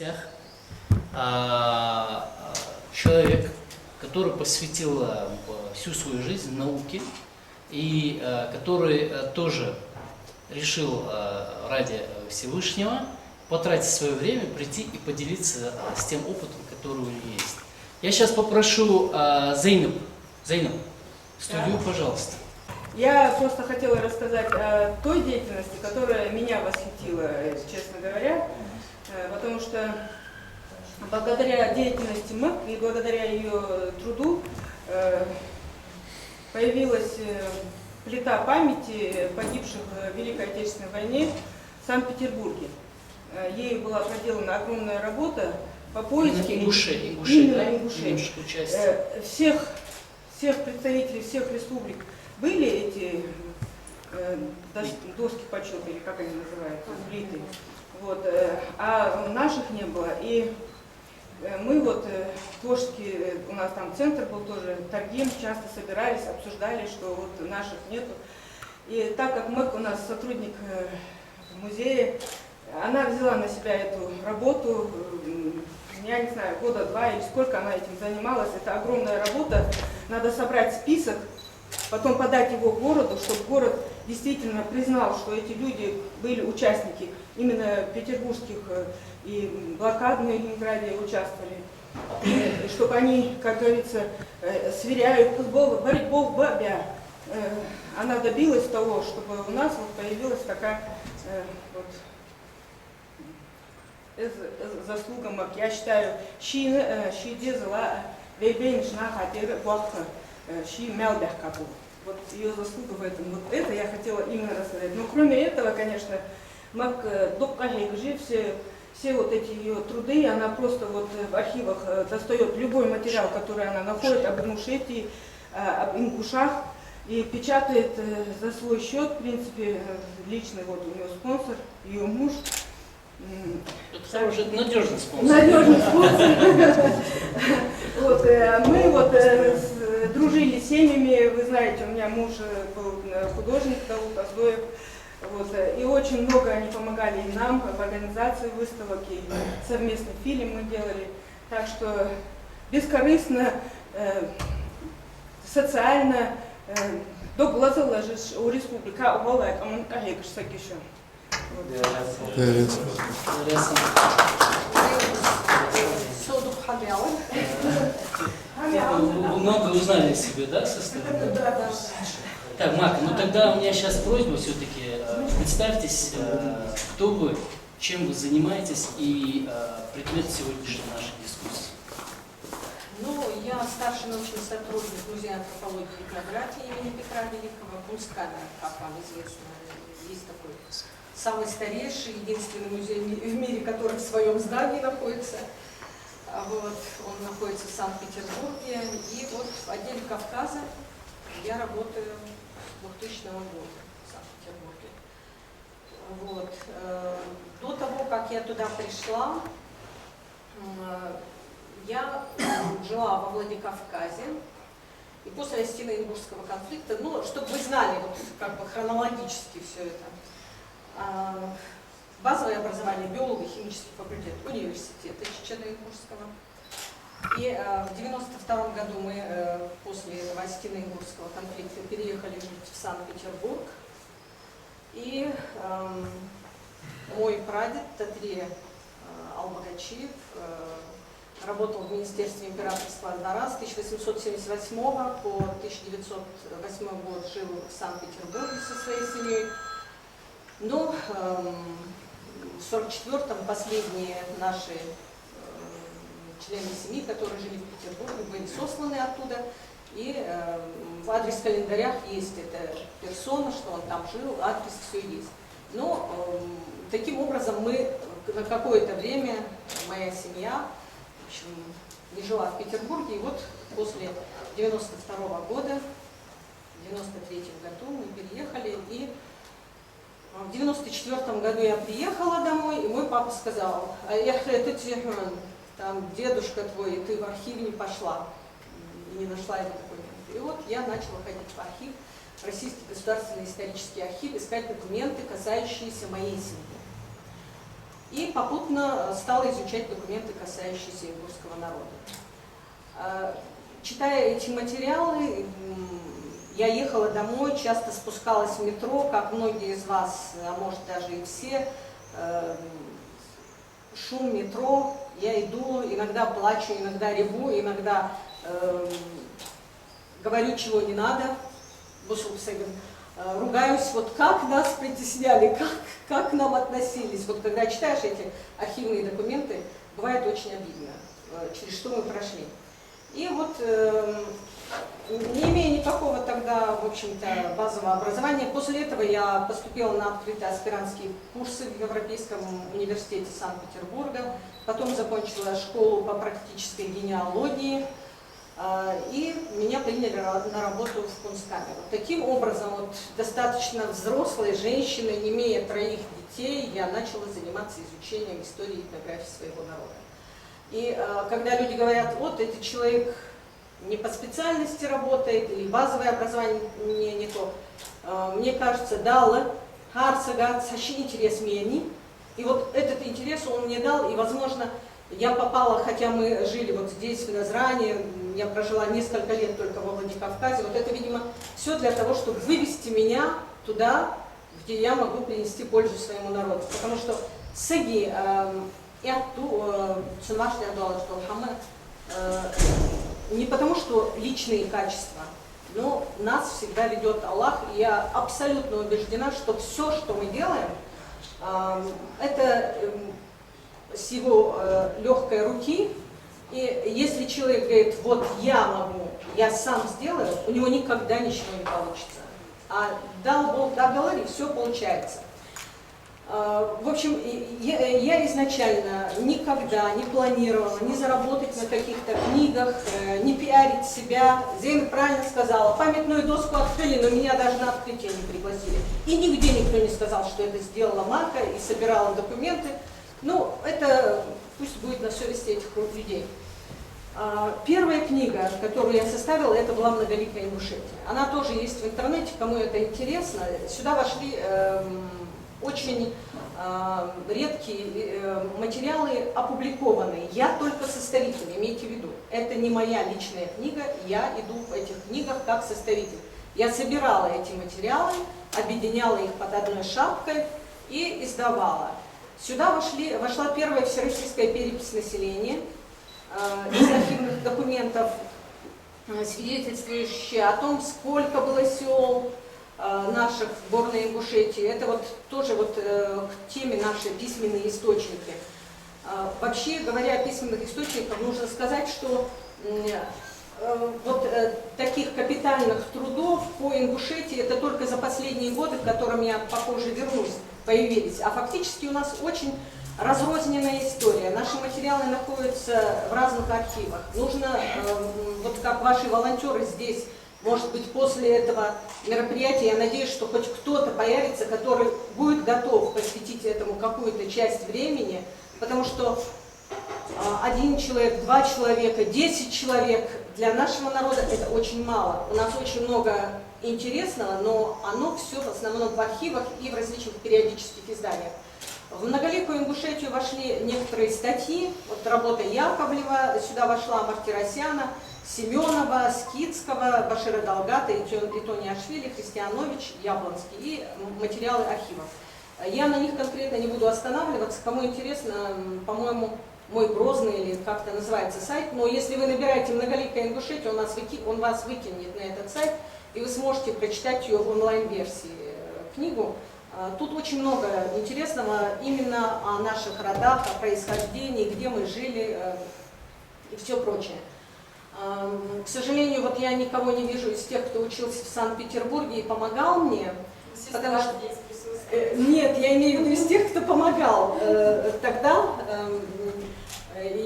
гостях. Человек, который посвятил всю свою жизнь науке и который тоже решил ради Всевышнего потратить свое время, прийти и поделиться с тем опытом, который у него есть. Я сейчас попрошу Зейнаб, студию, пожалуйста. Я просто хотела рассказать о той деятельности, которая меня восхитила, честно говоря, потому что благодаря деятельности МЭК и благодаря ее труду появилась плита памяти погибших в Великой Отечественной войне в Санкт-Петербурге. Ею была проделана огромная работа по поиску ингушей, всех представителей всех республик. Были эти доски почета, или как они называются, плиты, вот, а наших не было. И мы вот, творческий, у нас там центр был тоже, торгим, часто собирались, обсуждали, что вот наших нету. И так как МЭК у нас сотрудник музея, она взяла на себя эту работу, я не знаю, года 2 или сколько она этим занималась. Это огромная работа, надо собрать список, потом подать его городу, чтобы город действительно признал, что эти люди были участники именно петербургских и блокадной Ленинграде участвовали. И чтобы они, как говорится, сверяют борьбу в бабе. Она добилась того, чтобы у нас вот появилась такая вот заслуга МЭК. Я считаю, вот ее заслуга в этом. Вот это я хотела именно рассказать. Но кроме этого, конечно, МЭК все вот эти ее труды, она просто вот в архивах достает любой материал, который она находит об Ингушетии, об ингушах, и печатает за свой счет, в принципе, личный, вот у нее спонсор, ее муж. Это уже надежный спонсор. Надежный спонсор. Вот, мы вот дружили с семьями, вы знаете, у меня муж был художник Давуд Аздоев, вот, и очень много они помогали и нам в организации выставок, и совместный фильм мы делали. Так что бескорыстно, социально, до глаза ложишь у республика, у Валай, а мы как еще. Вы много узнали о себе, да, со стороны? Да. Так, Марк, ну тогда у меня сейчас просьба все-таки, представьтесь, кто вы, чем вы занимаетесь и предмет сегодняшней нашей дискуссии. Ну, я старший научный сотрудник Музея антропологии и этнографии имени Петра Великого, Кунсткамера, как вам известно, есть такой самый старейший, единственный музей в мире, который в своем здании находится. Вот, он находится в Санкт-Петербурге. И вот в отделе Кавказа я работаю с 2000 года в Санкт-Петербурге. Вот. До того, как я туда пришла, я жила во Владикавказе. И после Осетино-Ингушского конфликта, ну, чтобы вы знали, вот, как бы хронологически все это. Базовое образование, биолога, химический факультет университета Чечено-Ингушского. И в 92 году мы после этого Осетино-Ингушского конфликта переехали жить в Санкт-Петербург. И мой прадед Татрия Албагачиев работал в Министерстве императорского двора с 1878 по 1908 год, жил в Санкт-Петербурге со своей семьей. Но в 1944-м последние наши члены семьи, которые жили в Петербурге, были сосланы оттуда. И в адрес-календарях есть эта персона, что он там жил, адрес, все есть. Но таким образом мы на какое-то время, моя семья, в общем, не жила в Петербурге. И вот после 92 года, в 93 году мы переехали. И в 94 году я приехала домой, и мой папа сказал: там дедушка твой, ты в архив не пошла и не нашла его документы. И вот я начала ходить в архив, Российский государственный исторический архив, искать документы, касающиеся моей семьи. И и попутно стала изучать документы, касающиеся ингушского народа. Читая эти материалы, я ехала домой, часто спускалась в метро, как многие из вас, а может даже и все, шум метро, я иду, иногда плачу, иногда реву, иногда говорю, чего не надо, ругаюсь, вот как нас притесняли, как к нам относились. Вот когда читаешь эти архивные документы, бывает очень обидно, через что мы прошли. И вот, не имея никакого тогда, в общем-то, базового образования, после этого я поступила на открытые аспирантские курсы в Европейском университете Санкт-Петербурга, потом закончила школу по практической генеалогии, и меня приняли на работу в Кунсткамеру. Таким образом, вот, достаточно взрослой женщиной, не имея 3 детей, я начала заниматься изучением истории и этнографии своего народа. И когда люди говорят, вот этот человек не по специальности работает, или базовое образование не то, мне кажется, дала Харцага, сащи интерес мне. И вот этот интерес он мне дал, и, возможно, я попала, хотя мы жили вот здесь, в Назране, я прожила несколько лет только во Владикавказе, вот это, видимо, все для того, чтобы вывести меня туда, где я могу принести пользу своему народу. Потому что саги, не потому что личные качества, но нас всегда ведет Аллах, и я абсолютно убеждена, что все, что мы делаем, это с его легкой руки, и если человек говорит, вот я могу, я сам сделаю, у него никогда ничего не получится. А дал Бог, дал, и все получается. В общем, я изначально никогда не планировала ни заработать на каких-то книгах, не пиарить себя. Зейна правильно сказала, памятную доску открыли, но меня даже на открытие не пригласили. И нигде никто не сказал, что это сделала Марка и собирала документы. Ну, это пусть будет на совести этих людей. Первая книга, которую я составила, это была «Многоликая Ингушетия». Она тоже есть в интернете, кому это интересно. Сюда вошли очень редкие материалы, опубликованные. Я только составитель, имейте в виду. Это не моя личная книга, я иду в этих книгах как составитель. Я собирала эти материалы, объединяла их под одной шапкой и издавала. Сюда вошла первая всероссийская перепись населения из архивных документов, свидетельствующая о том, сколько было сел наших в Горной Ингушетии. Это вот тоже вот к теме наши письменные источники. Вообще, говоря о письменных источниках, нужно сказать, что вот таких капитальных трудов по Ингушетии это только за последние годы, к которым я попозже вернусь, появились. А фактически у нас очень разрозненная история. Наши материалы находятся в разных архивах. Нужно, вот как ваши волонтеры здесь, может быть, после этого мероприятия, я надеюсь, что хоть кто-то появится, который будет готов посвятить этому какую-то часть времени, потому что 1 человек, 2 человека, 10 человек для нашего народа это очень мало. У нас очень много интересного, но оно все в основном в архивах и в различных периодических изданиях. В Многоликую Ингушетию вошли некоторые статьи, вот работа Яковлева, сюда вошла Мартиросяна, Семенова, Скидского, Башира Далгата, Итони Ашвили, Христианович, Яблонский и материалы архивов. Я на них конкретно не буду останавливаться, кому интересно, по-моему, мой Грозный или как-то называется сайт, но если вы набираете «Многоликая Ингушетия», он вас выкинет на этот сайт, и вы сможете прочитать ее в онлайн-версии книгу. Тут очень много интересного именно о наших родах, о происхождении, где мы жили и все прочее. К сожалению, вот я никого не вижу из тех, кто учился в Санкт-Петербурге и помогал мне, потому что... Нет, я имею в виду из тех, кто помогал тогда.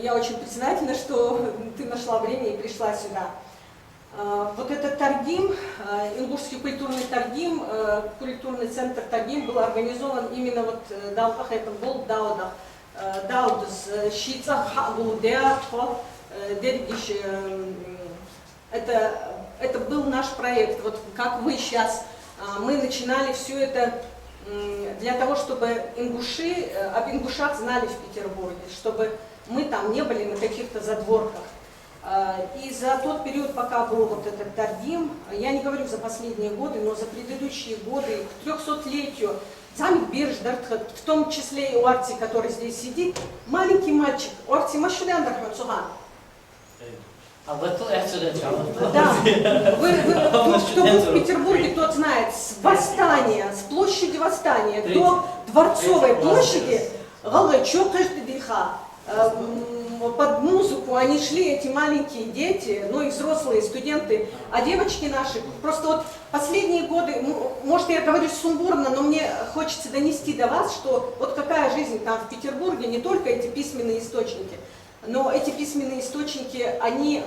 Я очень признательна, что ты нашла время и пришла сюда. Вот этот Таргим, Ингушский культурный Таргим, культурный центр Таргим был организован именно вот это был Даудус, Щица, Хагулдеахо, Дергиш. Это был наш проект. Вот как вы сейчас, мы начинали все это для того, чтобы об Ингушах знали в Петербурге, чтобы мы там не были на каких-то задворках. И за тот период, пока был вот этот Тардим, я не говорю за последние годы, но за предыдущие годы, к 300-летию, Замик Бирждартхат, в том числе и у Арти, который здесь сидит, маленький мальчик, Арти Машулян Рахматсуган. А вот отсюда. Да, кто был в Петербурге, тот знает, с Восстания, с площади Восстания до Дворцовой площади, Галачок Каждыдыха, под музыку они шли, эти маленькие дети, ну и взрослые студенты, а девочки наши, просто вот последние годы, может я говорю сумбурно, но мне хочется донести до вас, что вот какая жизнь там в Петербурге, не только эти письменные источники, но эти письменные источники, они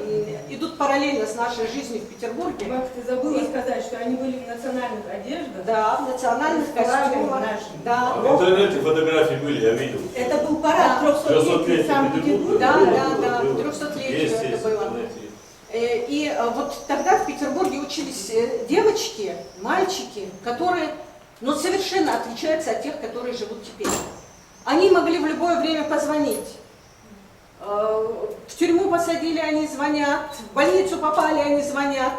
идут параллельно с нашей жизнью в Петербурге. Макс, ты забыла сказать, что они были в национальных одеждах. Да, в национальных костюмах. Да. В интернете фотографии были, я видел. Это был парад 300-летия Санкт-Петербурга. Да, 300-летию это было. И вот тогда в Петербурге учились девочки, мальчики, которые, ну, совершенно отличаются от тех, которые живут теперь. Они могли в любое время позвонить. В тюрьму посадили, они звонят, в больницу попали, они звонят,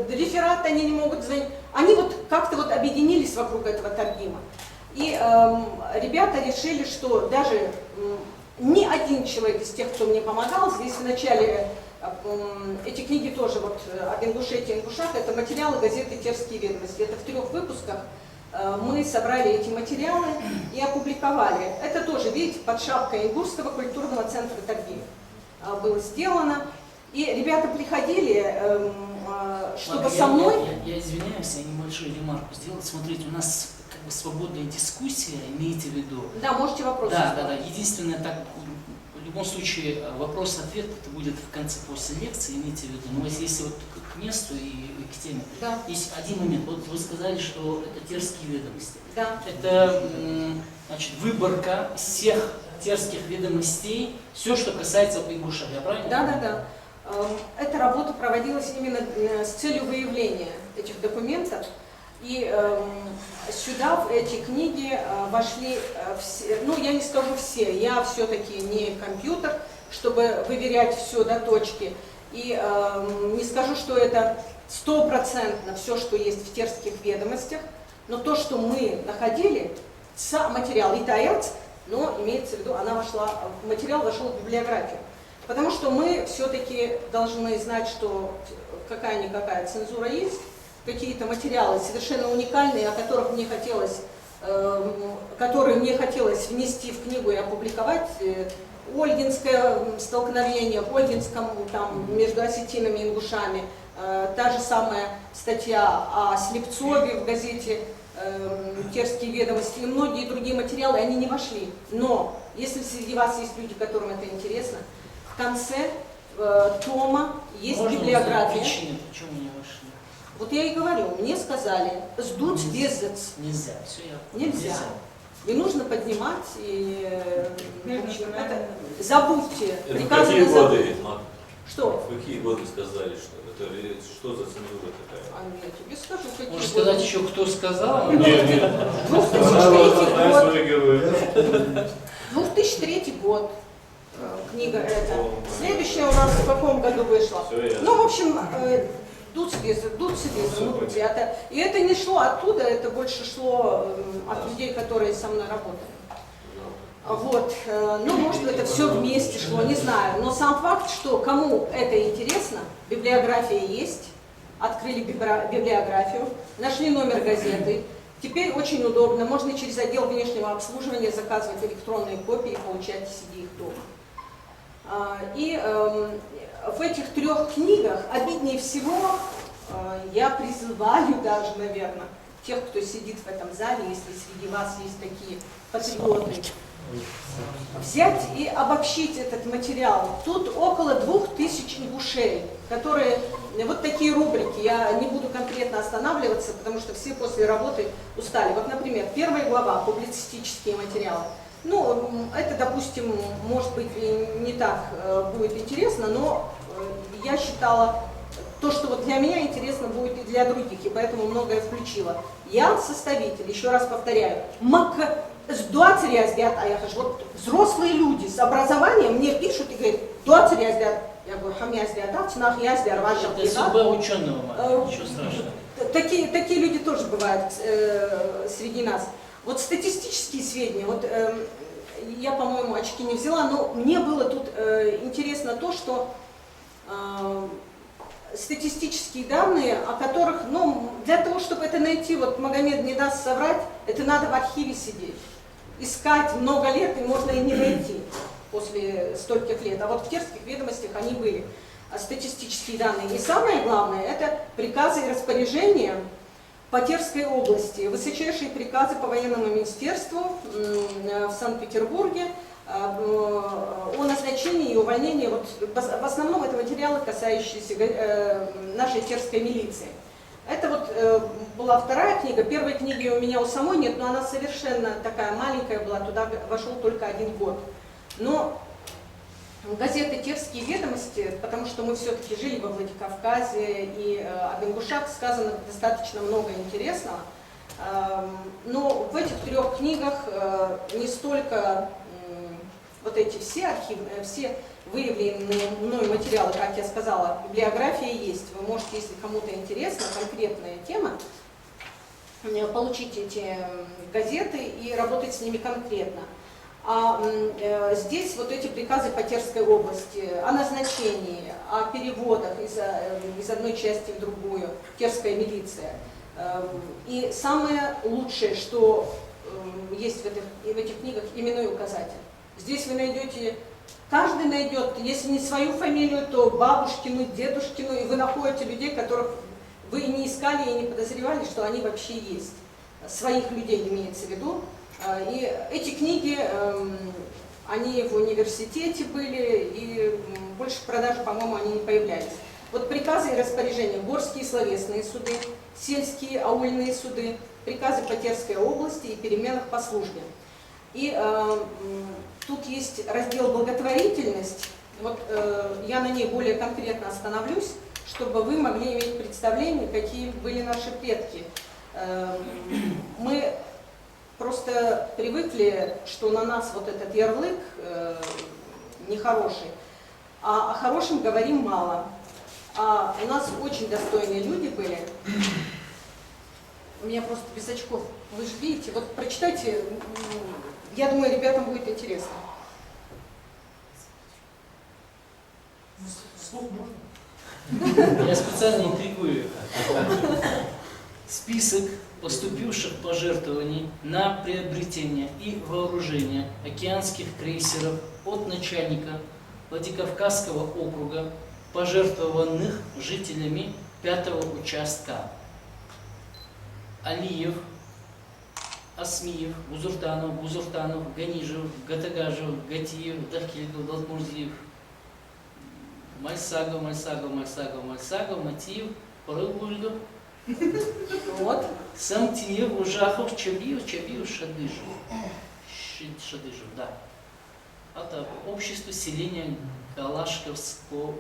реферат они не могут звонить. Они вот как-то вот объединились вокруг этого Тардима. И ребята решили, что даже ни один человек из тех, кто мне помогал, здесь в начале эти книги тоже вот об Ингушетии и Ингушах, это материалы газеты «Терские ведомости». Это в 3 выпусках. Мы собрали эти материалы и опубликовали. Это тоже, видите, под шапкой Ингушского культурного центра Тардим было сделано. И ребята приходили, чтобы со мной... Я извиняюсь, я небольшую ремарку сделал. Смотрите, у нас как бы свободная дискуссия, имейте в виду. Да, можете вопросы задать. Да. Единственное, так, в любом случае, вопрос-ответ это будет в конце после лекции, имейте в виду. Но если вот к месту и к теме. Да. Есть один момент. Вот вы сказали, что это Терские ведомости. Да. Это, значит, выборка всех терских ведомостей, все, что касается Ингушах, я правильно? Да. Эта работа проводилась именно с целью выявления этих документов. И сюда, в эти книги, вошли все, ну я не скажу все, я все-таки не компьютер, чтобы выверять все до точки. И не скажу, что это 100% все, что есть в Терских ведомостях, но то, что мы находили, материал и таец, но имеется в виду, материал вошел в библиографию. Потому что мы все-таки должны знать, что какая-никакая цензура есть, какие-то материалы совершенно уникальные, о которых мне хотелось, которые мне хотелось внести в книгу и опубликовать. Ольгинское столкновение, в Ольгинском, там, между осетинами и ингушами, та же самая статья о Слепцове в газете «Терские ведомости» и многие другие материалы, они не вошли. Но если среди вас есть люди, которым это интересно, в конце тома есть библиография. Причины, почему не вошли? Вот я и говорю, мне сказали, сдуть безец. Нельзя, все я Нельзя. И нужно поднимать, и в общем, это, забудьте. Это какие годы, Мак? Что? В какие годы сказали, что это что за цензура такая? А я тебе скажу, какие Можешь годы. сказать еще, кто сказал? Нет. 2003 год. Книга эта. Следующая у нас в каком году вышла? Ну, в общем, и это не шло оттуда, это больше шло от людей, которые со мной работали. Вот, ну, может, это все вместе шло, не знаю. Но сам факт, что кому это интересно, библиография есть, открыли библиографию, нашли номер газеты. Теперь очень удобно, можно через отдел внешнего обслуживания заказывать электронные копии и получать CD их дома. И в этих 3 книгах обиднее всего, я призываю даже, наверное, тех, кто сидит в этом зале, если среди вас есть такие патриоты, взять и обобщить этот материал. Тут около 2000 ингушей, которые, вот такие рубрики, я не буду конкретно останавливаться, потому что все после работы устали. Вот, например, 1 глава, публицистические материалы. Ну, это, допустим, может быть, не так будет интересно, но я считала, то, что вот для меня интересно, будет и для других, и поэтому многое включила. Я составитель, еще раз повторяю, ситуация яздят, а я хожу, вот взрослые люди с образованием мне пишут и говорят, ситуация яздят. Я говорю, хам яздят, да, цнах яздят, Это судьба ученого, мать, ничего страшного. Такие люди тоже бывают среди нас. Вот статистические сведения, вот я, по-моему, очки не взяла, но мне было тут интересно то, что статистические данные, о которых, ну, для того, чтобы это найти, вот Магомед не даст соврать, это надо в архиве сидеть, искать много лет, и можно и не найти после стольких лет. А вот в Терских ведомостях они были, статистические данные. И самое главное, это приказы и распоряжения по Терской области, высочайшие приказы по военному министерству в Санкт-Петербурге о назначении и увольнении, вот, в основном это материалы, касающиеся нашей терской милиции. Это вот была вторая книга, первой книги у меня у самой нет, но она совершенно такая маленькая была, туда вошел только 1 год. Но газеты «Терские ведомости», потому что мы все-таки жили во Владикавказе, и об ингушах сказано достаточно много интересного, но в этих 3 книгах не столько вот эти все архивные, все выявленные мной материалы, как я сказала, библиография есть. Вы можете, если кому-то интересна конкретная тема, получить эти газеты и работать с ними конкретно. А здесь вот эти приказы по Терской области о назначении, о переводах из одной части в другую, Терская милиция. И самое лучшее, что есть в этих книгах, именной указатель. Здесь вы найдете, каждый найдет, если не свою фамилию, то бабушкину, дедушкину, и вы находите людей, которых вы не искали и не подозревали, что они вообще есть. Своих людей имеется в виду. И эти книги, они в университете были, и больше в продаже, по-моему, они не появлялись. Вот приказы и распоряжения, горские словесные суды, сельские аульные суды, приказы по Терской области и переменах по службе. И тут есть раздел «Благотворительность». Вот я на ней более конкретно остановлюсь, чтобы вы могли иметь представление, какие были наши предки. Мы просто привыкли, что на нас вот этот ярлык нехороший, а о хорошем говорим мало. А у нас очень достойные люди были. У меня просто без очков. Вы же видите, вот прочитайте, я думаю, ребятам будет интересно. Слух можно? Я специально интригую. Список поступивших пожертвований на приобретение и вооружение океанских крейсеров от начальника Владикавказского округа, пожертвованных жителями 5-го участка: Алиев, Асмиев, Бузуртанов, Ганижев, Гатагажев, Гатиев, Дахильдов, Далтмурзиев, Мальсагов, Матиев, Порылгульдов, Вот. Самтиев, Ужахов, Чабиев, Шадыжев. Шадыжев, да. Это общество селения Калашковского.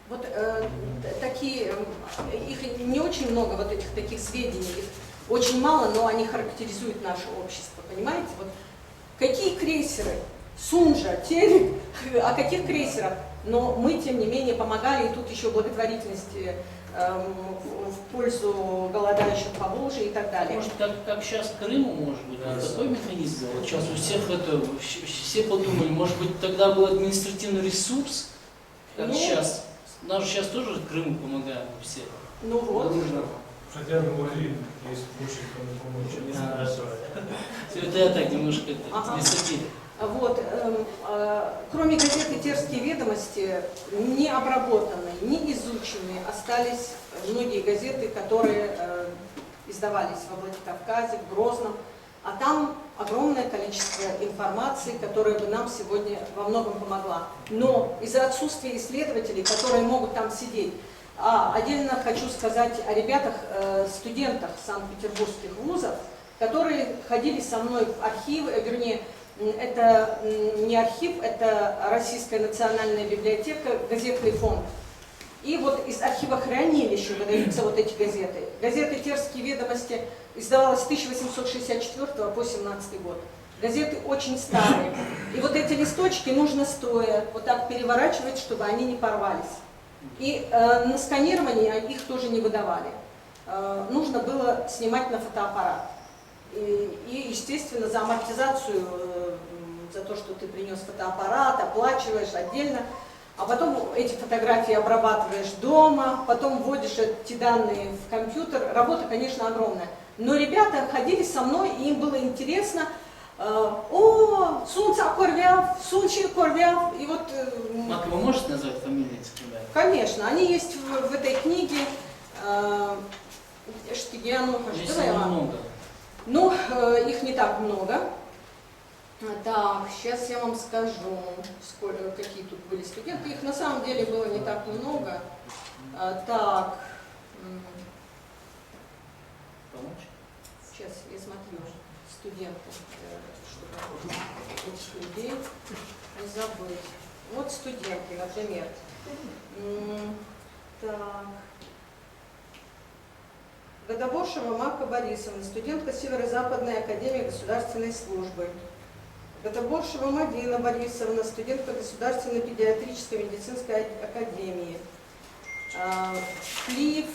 Вот такие, их не очень много, вот этих таких сведений, их очень мало, но они характеризуют наше общество, понимаете? Вот какие крейсеры, Сунжа, Терек, о каких крейсерах, но мы, тем не менее, помогали, и тут еще благотворительность в пользу голодающих по Волжье и так далее. Может, как сейчас Крыму, может быть, Да, такой механизм. Вот сейчас у всех это, все подумали, может быть, тогда был административный ресурс, как Ну, сейчас. Нас же сейчас тоже Крыму помогаем все. Ну вот. Хотя бы могли, если больше кому помочь. Это я так немножко Ага. не сатир. Вот, кроме газеты «Терские ведомости», не обработанные, не изученные остались многие газеты, которые издавались во Владикавказе, в Грозном, а там огромное количество информации, которая бы нам сегодня во многом помогла. Но из-за отсутствия исследователей, которые могут там сидеть, отдельно хочу сказать о ребятах, студентах санкт-петербургских вузов, которые ходили со мной в архив, вернее, это не архив, это Российская национальная библиотека, газетный фонд. И вот из архива хранилища выдаются вот эти газеты. Газеты «Терские ведомости» издавалась с 1864 по 17 год. Газеты очень старые. И вот эти листочки нужно стоя вот так переворачивать, чтобы они не порвались. И на сканирование их тоже не выдавали. Нужно было снимать на фотоаппарат. И естественно, за амортизацию, за то, что ты принес фотоаппарат, оплачиваешь отдельно. А потом эти фотографии обрабатываешь дома, потом вводишь эти данные в компьютер. Работа, конечно, огромная. Но ребята ходили со мной, и им было интересно. О, Сунца Корвяв, Сунчи Корвяв. И вот... Мак, вы можете назвать фамилии этих ребят? Конечно, они есть в этой книге. Штигиану, Здесь давай я вам. много. Ну, их не так много. Так, сейчас я вам скажу, сколько, какие тут были студенты. Их на самом деле было не так много. Так, Помочь? сейчас я смотрю студенты, чтобы этих людей не забыть. Вот студенты, например. Так. Годоборшева Марка Борисовна, студентка Северо-Западной академии государственной службы. Годоборшева Мадина Борисовна, студентка Государственной педиатрической медицинской академии. Плиев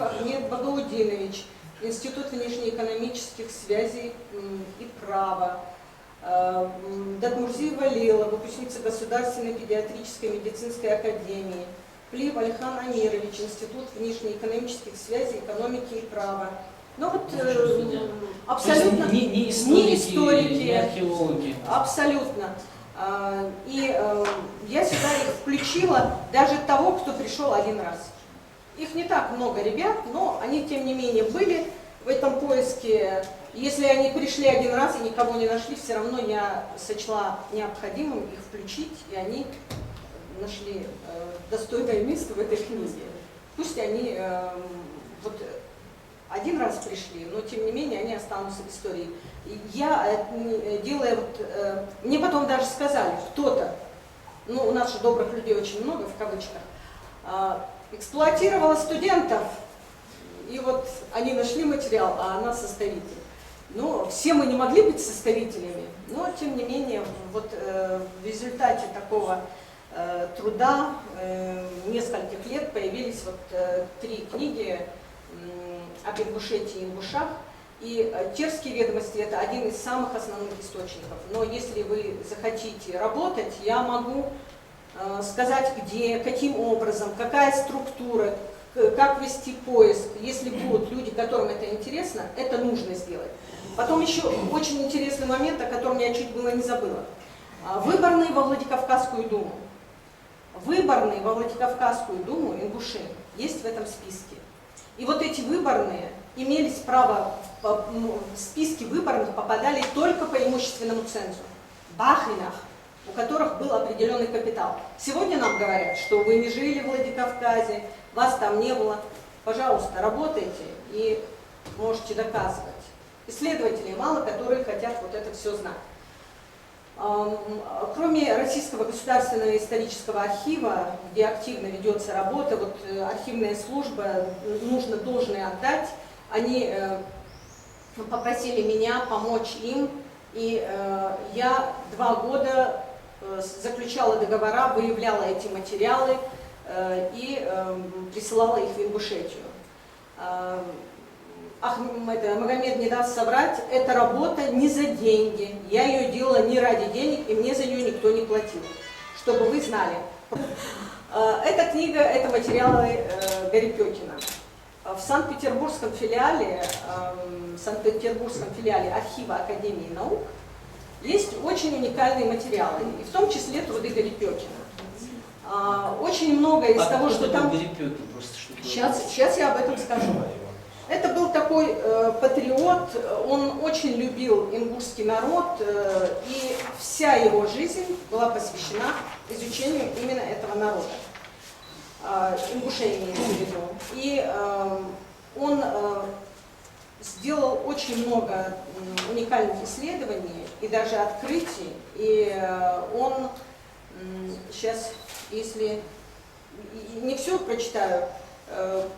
Ахмед Багаудинович, Институт внешнеэкономических связей и права. Датмурзиева Лила, выпускница Государственной педиатрической медицинской академии. Плиев Алихан Амирович, Институт внешнеэкономических связей, экономики и права. Ну вот абсолютно Не не историки, историки, не археологи. абсолютно. И я сюда их включила даже того, кто пришел один раз. Их не так много ребят, но они тем не менее были в этом поиске. Если они пришли один раз и никого не нашли, все равно я сочла необходимым их включить, и они нашли достойное место в этой книге. Пусть они вот один раз пришли, но тем не менее они останутся в истории. И я делаю мне потом даже сказали, кто-то, ну у нас же добрых людей очень много в кавычках, эксплуатировала студентов, и вот они нашли материал, а она составитель. Ну, все мы не могли быть составителями, но тем не менее вот в результате такого труда нескольких лет появились вот 3 книги об Ингушетии и ингушах. И Терские ведомости – это один из самых основных источников. Но если вы захотите работать, я могу сказать, где, каким образом, какая структура, как вести поиск. Если будут люди, которым это интересно, это нужно сделать. Потом еще очень интересный момент, о котором я чуть было не забыла. Выборные во Владикавказскую думу. Выборные во Владикавказскую думу ингуши есть в этом списке. И вот эти выборные имелись право, в списки выборных попадали только по имущественному цензу. Бахринах, у которых был определенный капитал. Сегодня нам говорят, что вы не жили в Владикавказе, вас там не было. Пожалуйста, работайте и можете доказывать. Исследователей мало, которые хотят вот это все знать. Кроме Российского государственного исторического архива, где активно ведется работа, вот архивная служба, нужно должное отдать, они попросили меня помочь им, и я 2 года заключала договора, выявляла эти материалы и присылала их в Ингушетию. Магомед не даст соврать, эта работа не за деньги. Я ее делала не ради денег, и мне за нее никто не платил. Чтобы вы знали. Эта книга, это материалы Гарипекина. В Санкт-Петербургском филиале архива Академии наук есть очень уникальные материалы, и в том числе труды Гарипекина. Очень много из того, что там... Гарипекин, просто что-то... Сейчас я об этом скажу. Это был такой патриот, он очень любил ингушский народ, и вся его жизнь была посвящена изучению именно этого народа. Ингушей имеется в виду. И он сделал очень много уникальных исследований и даже открытий. И он сейчас, если не все прочитаю,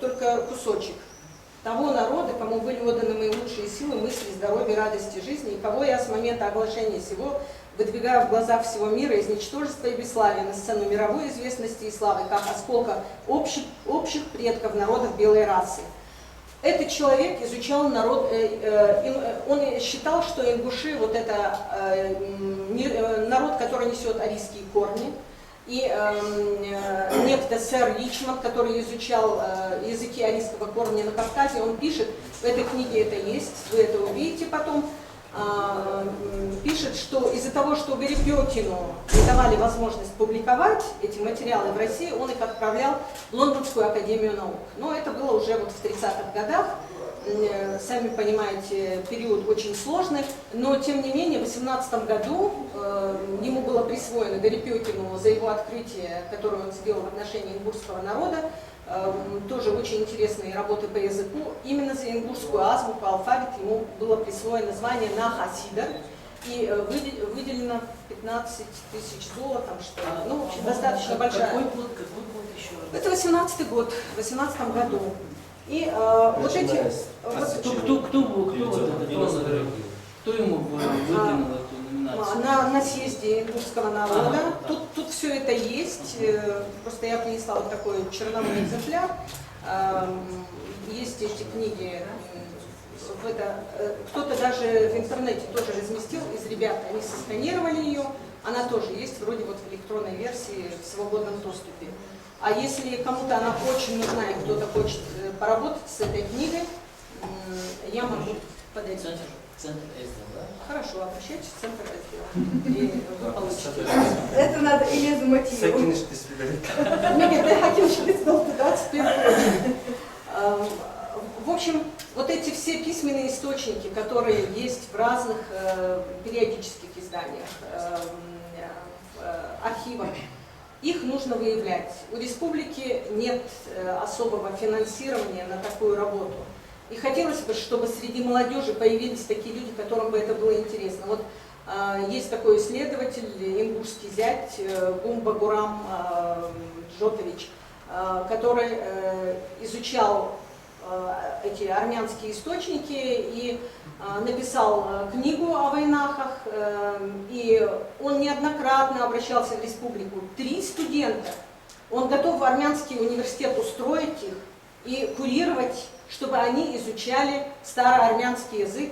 только кусочек. того народа, кому были отданы мои лучшие силы, мысли, здоровья, радости жизни, и кого я с момента оглашения сего выдвигаю в глазах всего мира из ничтожества и бесславия на сцену мировой известности и славы, как осколка общих предков народов белой расы. Этот человек изучал народ, он считал, что ингуши вот это народ, который несет арийские корни, и некто сэр Ричмонд, который изучал языки арийского корня на Кавказе, он пишет, в этой книге это есть, вы это увидите потом, пишет, что из-за того, что Верепетину не давали возможность публиковать эти материалы в России, он их отправлял в Лондонскую академию наук. Но это было уже вот в 30-х годах, сами понимаете, период очень сложный, но тем не менее в 18 году ему было присвоено Верепетину за его открытие, которое он сделал в отношении ингушского народа, тоже очень интересные работы по языку. Именно за ингушскую азбуку, алфавит ему было присвоено звание Нахасида и выделено 15 тысяч золотом, что ли. Ну, в общем, достаточно большая. Какой год еще раз? Это 18-й год, в 18 году. И вот эти... Кто ему выдвинул эту номинацию? На съезде ингушского народа. Тут все это есть. Просто я принесла вот такой черновой экземпляр. Есть эти книги. Кто-то даже в интернете тоже разместил из ребят. Они сосканировали ее. Она тоже есть вроде вот в электронной версии в свободном доступе. А если кому-то она очень нужна и кто-то хочет поработать с этой книгой, я могу подойти. Центр СД, да? Хорошо, обращайтесь в центр СД. И вы получите. Это надо Элизу Матиеву. В общем, вот эти все письменные источники, которые есть в разных периодических изданиях, архивах, их нужно выявлять. У республики нет особого финансирования на такую работу. И хотелось бы, чтобы среди молодежи появились такие люди, которым бы это было интересно. Вот есть такой исследователь, ингушский зять Гумба Гурам Джотович, который изучал эти армянские источники и написал книгу о войнахах, и он неоднократно обращался в республику. 3 студента. Он готов в армянский университет устроить их и курировать, чтобы они изучали староармянский язык,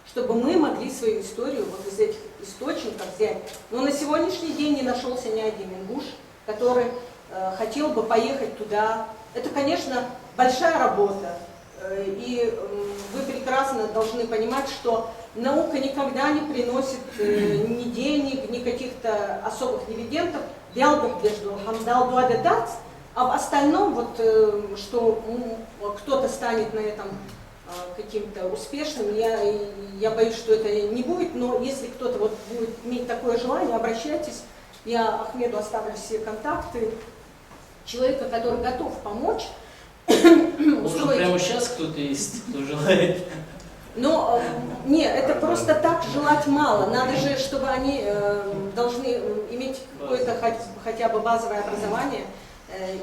чтобы мы могли свою историю вот из этих источников взять. Но на сегодняшний день не нашелся ни один ингуш, который хотел бы поехать туда. Это, конечно, большая работа, и вы прекрасно должны понимать, что наука никогда не приносит ни денег, ни каких-то особых дивидендов. А в остальном, вот, что кто-то станет на этом каким-то успешным, я боюсь, что это не будет, но если кто-то вот будет иметь такое желание, обращайтесь, я Ахмеду оставлю все контакты человека, который готов помочь. Может, прямо сейчас кто-то есть, кто желает? Но нет, это просто так желать мало. Надо же, чтобы они должны иметь какое-то хотя бы базовое образование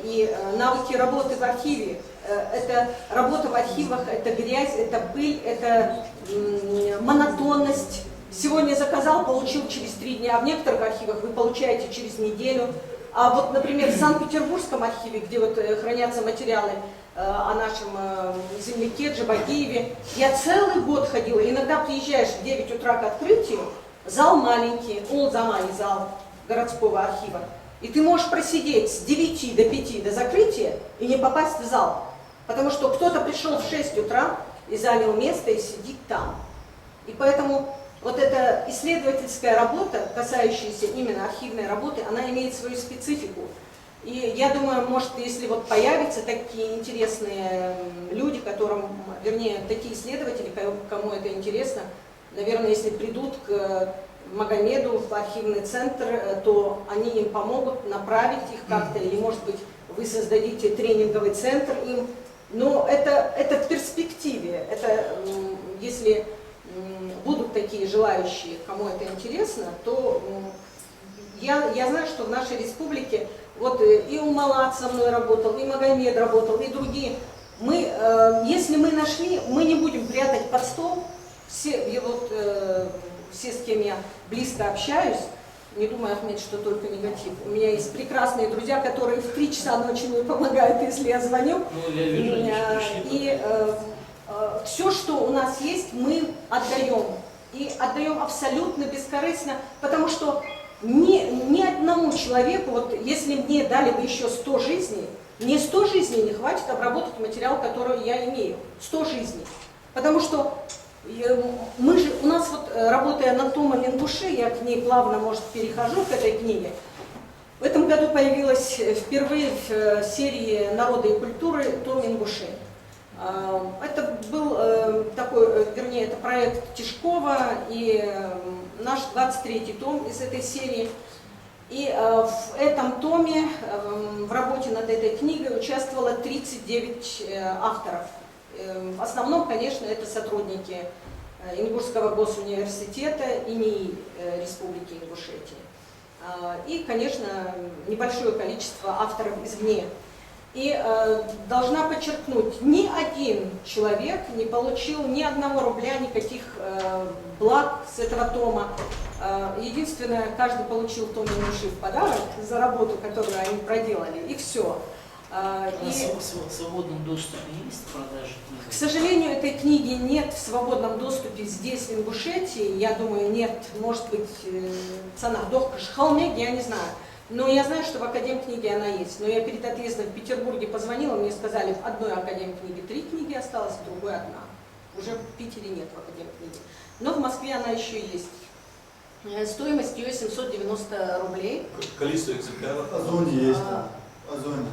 и навыки работы в архиве. Это работа в архивах, это грязь, это пыль, это монотонность. Сегодня заказал, получил через 3 дня, а в некоторых архивах вы получаете через неделю. А вот, например, в Санкт-Петербургском архиве, где вот хранятся материалы о нашем земляке Джабагиеве, я целый год ходила. Иногда приезжаешь в 9 утра к открытию, зал маленький, Олдзамани зал городского архива, и ты можешь просидеть с 9 до 5 до закрытия и не попасть в зал, потому что кто-то пришел в 6 утра и занял место и сидит там. И поэтому вот эта исследовательская работа, касающаяся именно архивной работы, она имеет свою специфику. И я думаю, может, если вот появятся такие интересные люди, которым, вернее, такие исследователи, кому это интересно, наверное, если придут к Магомеду в архивный центр, то они им помогут направить их как-то, или, может быть, вы создадите тренинговый центр им. Но это в перспективе. Это если будут такие желающие, кому это интересно, то я знаю, что в нашей республике вот и Умалат со мной работал, и Магомед работал, и другие. если мы нашли, мы не будем прятать под стол. Все, все, с кем я близко общаюсь, не думаю, Ахмед, что только негатив. У меня есть прекрасные друзья, которые в 3 часа ночи мне помогают, если я звоню. Ну, я вижу, они пришли. И все, что у нас есть, мы отдаем. И отдаем абсолютно бескорыстно, потому что ни одному человеку, вот если мне дали бы еще 100 жизней, мне 100 жизней не хватит обработать материал, который я имею. 100 жизней. Потому что мы же, у нас вот, работая над томом Ингуши, я к ней плавно, может, перехожу к этой книге. В этом году появилась впервые в серии «Народы и культуры» том Ингуши. Это был такой, вернее, это проект Тишкова и наш 23-й том из этой серии. И в этом томе, в работе над этой книгой участвовало 39 авторов. В основном, конечно, это сотрудники Ингушского госуниверситета и НИИ Республики Ингушетия. И, конечно, небольшое количество авторов извне. И должна подчеркнуть, ни один человек не получил ни одного рубля, никаких благ с этого тома. Единственное, каждый получил том Ингуши в подарок за работу, которую они проделали, и все. В свободном доступе есть продажи книги? К сожалению, этой книги нет в свободном доступе здесь, в Ингушетии. Я думаю, нет, может быть, цена Дохка-Шхалмег, я не знаю. Но я знаю, что в Академкниге она есть. Но я перед отъездом в Петербурге позвонила, мне сказали, в одной Академкниге 3 книги осталось, в другой 1. Уже в Питере нет в Академкниге. Но в Москве она еще есть. Стоимость ее 790 рублей. Количество экземпляров? Озоне есть там. Озоне.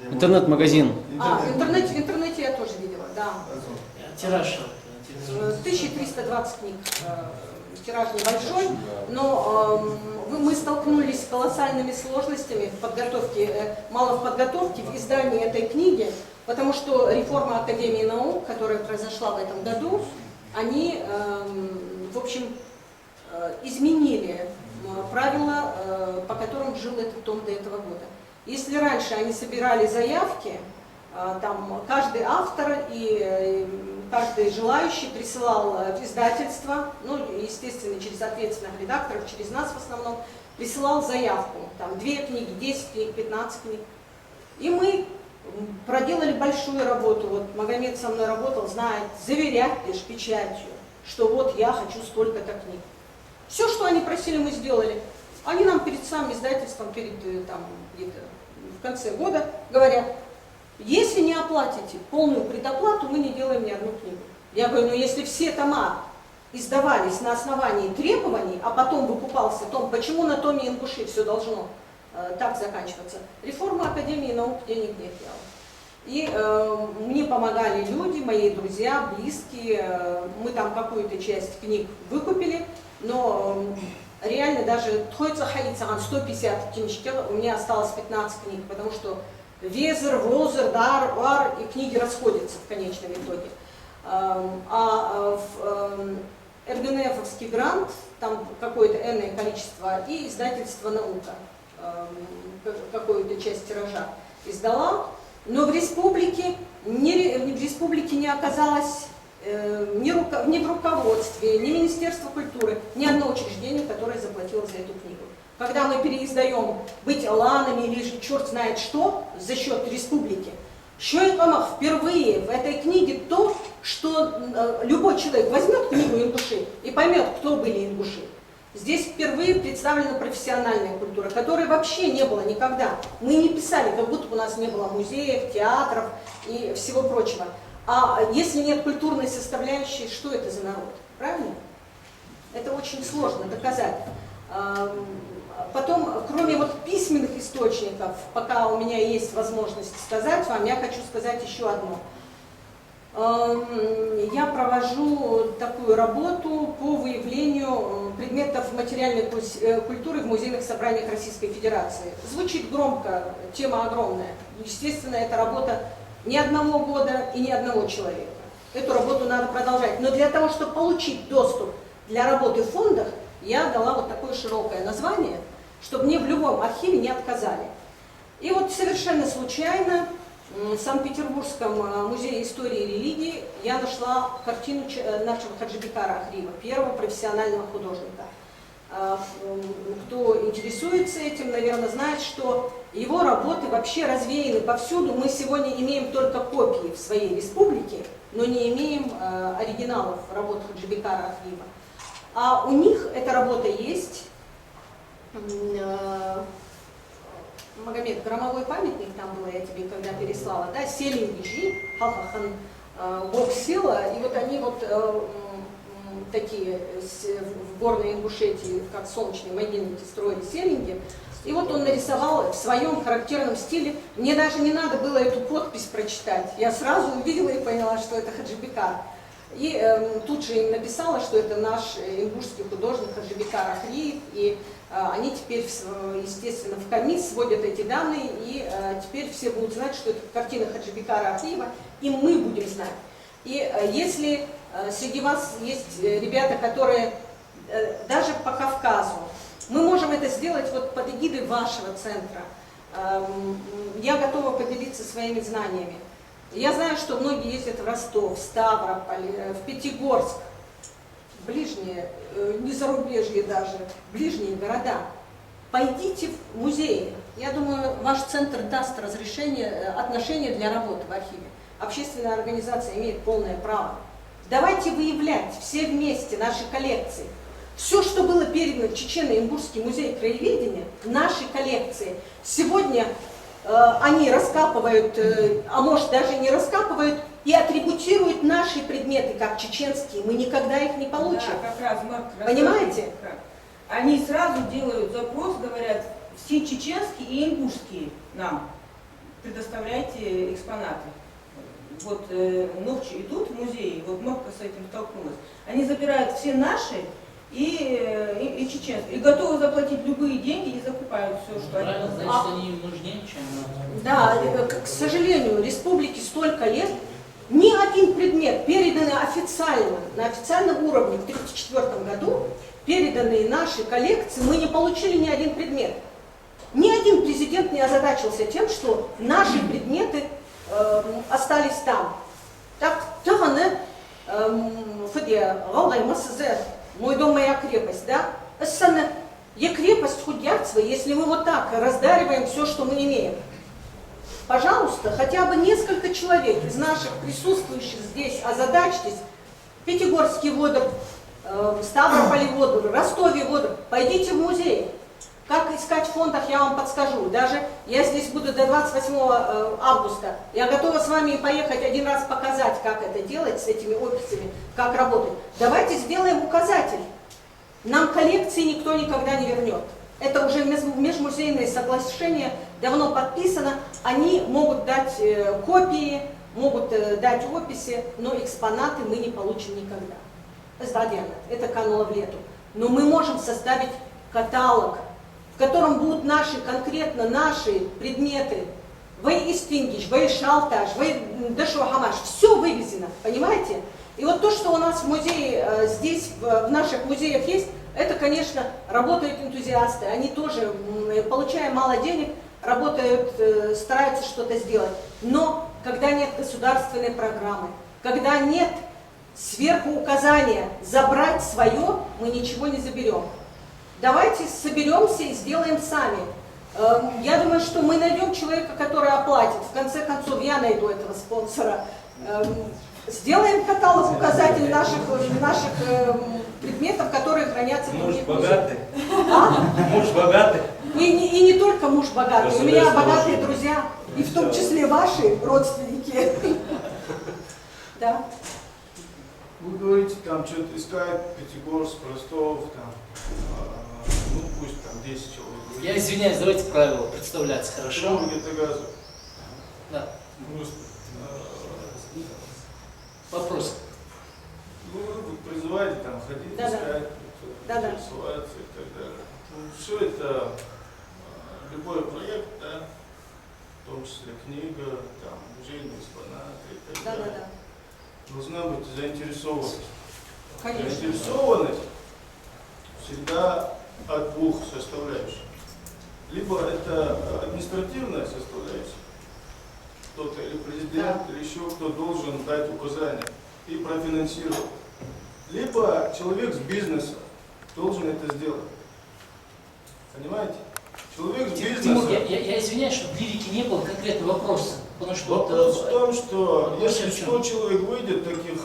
Интернет-магазин. В интернете я тоже видела, да. Тираж. 1320 книг. Тираж небольшой, но мы столкнулись с колоссальными сложностями в подготовке, мало в подготовке, в издании этой книги, потому что реформа Академии наук, которая произошла в этом году, они, в общем, изменили правила, по которым жил этот том до этого года. Если раньше они собирали заявки, там каждый автор и каждый желающий присылал в издательство, ну, естественно, через ответственных редакторов, через нас в основном, присылал заявку, там 2 книги, 10 книг, 15 книг. И мы проделали большую работу, вот Магомед со мной работал, знает, заверять лишь печатью, что вот я хочу столько-то книг. Все, что они просили, мы сделали. Они нам перед самым издательством, перед там где-то в конце года говорят: если не оплатите полную предоплату, мы не делаем ни одну книгу. Я говорю, ну если все тома издавались на основании требований, а потом выкупался том, почему на томе Ингуши все должно так заканчиваться? Реформа Академии наук денег не делала. И мне помогали люди, мои друзья, близкие. Мы там какую-то часть книг выкупили, но реально даже 150 книжек, у меня осталось 15 книг, потому что Везер, Возер, Дар, Вар и книги расходятся в конечном итоге. РГНФовский грант, там какое-то энное количество, и издательство «Наука» какую-то часть тиража издала, но в республике не оказалось ни в руководстве, ни Министерства культуры, ни одно учреждение, которое заплатило за эту книгу. Когда мы переиздаем «Быть Аланами» или черт знает что за счет республики, впервые в этой книге то, что любой человек возьмет книгу Ингуши и поймет, кто были ингуши. Здесь впервые представлена профессиональная культура, которой вообще не было никогда. Мы не писали, как будто у нас не было музеев, театров и всего прочего. А если нет культурной составляющей, что это за народ? Правильно? Это очень сложно доказать. Потом, кроме вот письменных источников, пока у меня есть возможность сказать вам, я хочу сказать еще одно. Я провожу такую работу по выявлению предметов материальной культуры в музейных собраниях Российской Федерации. Звучит громко, тема огромная. Естественно, это работа ни одного года и ни одного человека. Эту работу надо продолжать. Но для того, чтобы получить доступ для работы в фондах, я дала вот такое широкое название, чтобы мне в любом архиве не отказали. И вот совершенно случайно В Санкт-Петербургском музее истории и религии я нашла картину нашего Хаджибекара Ахриева, первого профессионального художника. Кто интересуется этим, наверное, знает, что его работы вообще развеяны повсюду. Мы сегодня имеем только копии в своей республике, но не имеем оригиналов работ Хаджибекара Ахриева. А у них эта работа есть. Магомед, громовой памятник там было, я тебе когда переслала, да, Селингижи, Халхахан, Бог сила, и вот они вот такие в горной Ингушетии, как солнечные могильники, строили селинги. И вот он нарисовал в своем характерном стиле. Мне даже не надо было эту подпись прочитать. Я сразу увидела и поняла, что это Хаджибекар. И тут же им написала, что это наш ингушский художник Хаджибекар Ахриев. И они теперь, естественно, в комисс сводят эти данные. И теперь все будут знать, что это картина Хаджибекара Ахриева. И мы будем знать. И если среди вас есть ребята, которые даже по Кавказу, мы можем это сделать вот под эгидой вашего центра. Я готова поделиться своими знаниями. Я знаю, что многие ездят в Ростов, в Ставрополь, в Пятигорск, ближние, не зарубежье даже, ближние города. Пойдите в музеи. Я думаю, ваш центр даст разрешение, отношения для работы в архиве. Общественная организация имеет полное право. Давайте выявлять все вместе наши коллекции. Все, что было передано в Чечено-Ингушский музей краеведения, наши коллекции, сегодня они раскапывают, а может даже не раскапывают, и атрибутируют наши предметы как чеченские. Мы никогда их не получим. Да, как раз, Марк, понимаете? Они сразу делают запрос, говорят, все чеченские и ингушские нам предоставляйте экспонаты. Вот ночью идут в музей, вот Мокка с этим столкнулась. Они забирают все наши и чеченские. И готовы заплатить любые деньги и закупают все, что они Правильно, хотят. значит, они им нужнее, чем нам. Да, к сожалению, республике столько лет, ни один предмет, переданный официально, на официальном уровне в 1934 году, переданные наши коллекции, мы не получили ни один предмет. Ни один президент не озадачился тем, что наши предметы остались там. Так, мой дом, моя крепость, да? Я крепость Худярцева, если мы вот так раздариваем все, что мы имеем. Пожалуйста, хотя бы несколько человек из наших присутствующих здесь озадачьтесь. Пятигорский водор, Ставрополе водор, Ростове водор. Пойдите в музей. Как искать в фондах, я вам подскажу. Даже я здесь буду до 28 августа. Я готова с вами поехать один раз показать, как это делать с этими описями, как работать. Давайте сделаем указатель. Нам коллекции никто никогда не вернет. Это уже межмузейное соглашение, давно подписано. Они могут дать копии, могут дать описи, но экспонаты мы не получим никогда. Это кануло в лету. Но мы можем составить каталог, в котором будут наши, конкретно наши предметы. Вэй Истингиш, Вэй Шалташ, Вэй Дашуахамаш. Все вывезено, понимаете? И вот то, что у нас в музее, здесь, в наших музеях есть, это, конечно, работают энтузиасты. Они тоже, получая мало денег, работают, стараются что-то сделать. Но когда нет государственной программы, когда нет сверху указания забрать свое, мы ничего не заберем. Давайте соберемся и сделаем сами. Я думаю, что мы найдем человека, который оплатит. В конце концов, я найду этого спонсора. Сделаем каталог, указатель наших предметов, которые хранятся в других Муж богатый? А? Муж богатый? И не только муж богатый, у меня богатые друзья, и в том числе ваши родственники. Да. Вы говорите, там что-то искать, Пятигорск, Ростов, там, ну пусть там 10 человек. Я извиняюсь, давайте правила представляться, хорошо? Где-то газу. Да. Вопрос. Ну, вы призываете там ходить, Да-да. искать, Да-да. интересоваться и так далее. Ну, все это, любой проект, да, в том числе книга, там, музейные экспонаты и так далее. Да. Должна быть заинтересованность. Конечно. Заинтересованность всегда от двух составляющих. Либо это административная составляющая, кто-то, или президент, или еще кто должен дать указания и профинансировать. Либо человек с бизнеса должен это сделать. Понимаете? Человек с Тимур, бизнеса. я извиняюсь, что в лирике не было конкретного вопроса. Потому что Вопрос в том, что вопрос если в чем? 100 человек выйдет, таких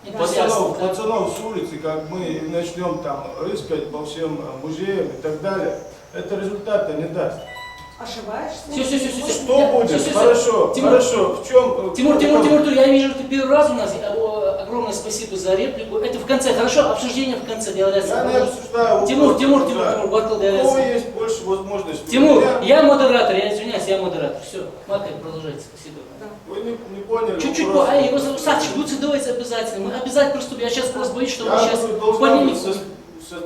энтузиастов, да? пацанов с улицы, как мы, и начнем там рыскать по всем музеям и так далее, это результата не даст. Ошибаешься? Все. Что будет? Хорошо, Тимур, хорошо. В чем? Тимур, я вижу, ты первый раз у нас. Огромное спасибо за реплику. Это в конце, хорошо? Обсуждение в конце. Я не обсуждаю. Тимур, Баркал, У кого есть больше возможностей? Тимур, я модератор, я извиняюсь, я модератор. Все, Макай, продолжайте, спасибо. Вы не поняли. Чуть-чуть, вопрос. его зовут Сач, лучше давайте обязательно. Мы обязательно приступим. Я сейчас просто боюсь, что мы Я сейчас должен полемику.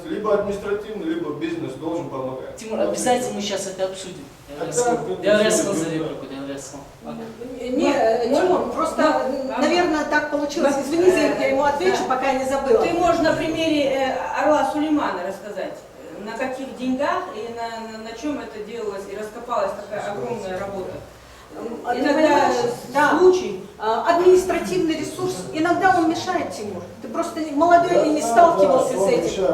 либо административный, либо бизнес должен помогать. Тимур, обязательно мы сейчас это обсудим. Я Я рассказал за реплику, я рассказал. Не, Тимур, просто, наверное, так получилось. Извини, Зин, я ему отвечу, пока не забыла. Ты можешь на примере Орла Сулеймана рассказать, на каких деньгах и на чем это делалось и раскопалась такая огромная работа. Иногда Да. случай. Административный ресурс, иногда он мешает, Тимур. Ты просто молодой и не сталкивался с этим.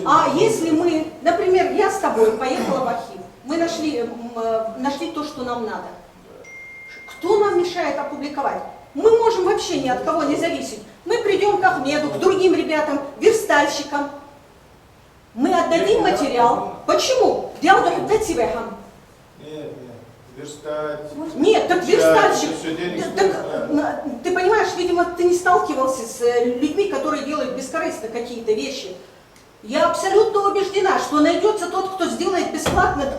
А если мы, например, я с тобой поехала в архив, мы нашли то, что нам надо. Кто нам мешает опубликовать? Мы можем вообще ни от кого не зависеть. Мы придем к Ахмеду, к другим ребятам, верстальщикам. Мы отдадим материал. Почему? Верстать. Нет, так верстальщик. Все денег Ты понимаешь, видимо, ты не сталкивался с людьми, которые делают бескорыстно какие-то вещи. Я абсолютно убеждена, что найдется тот, кто сделает бесплатно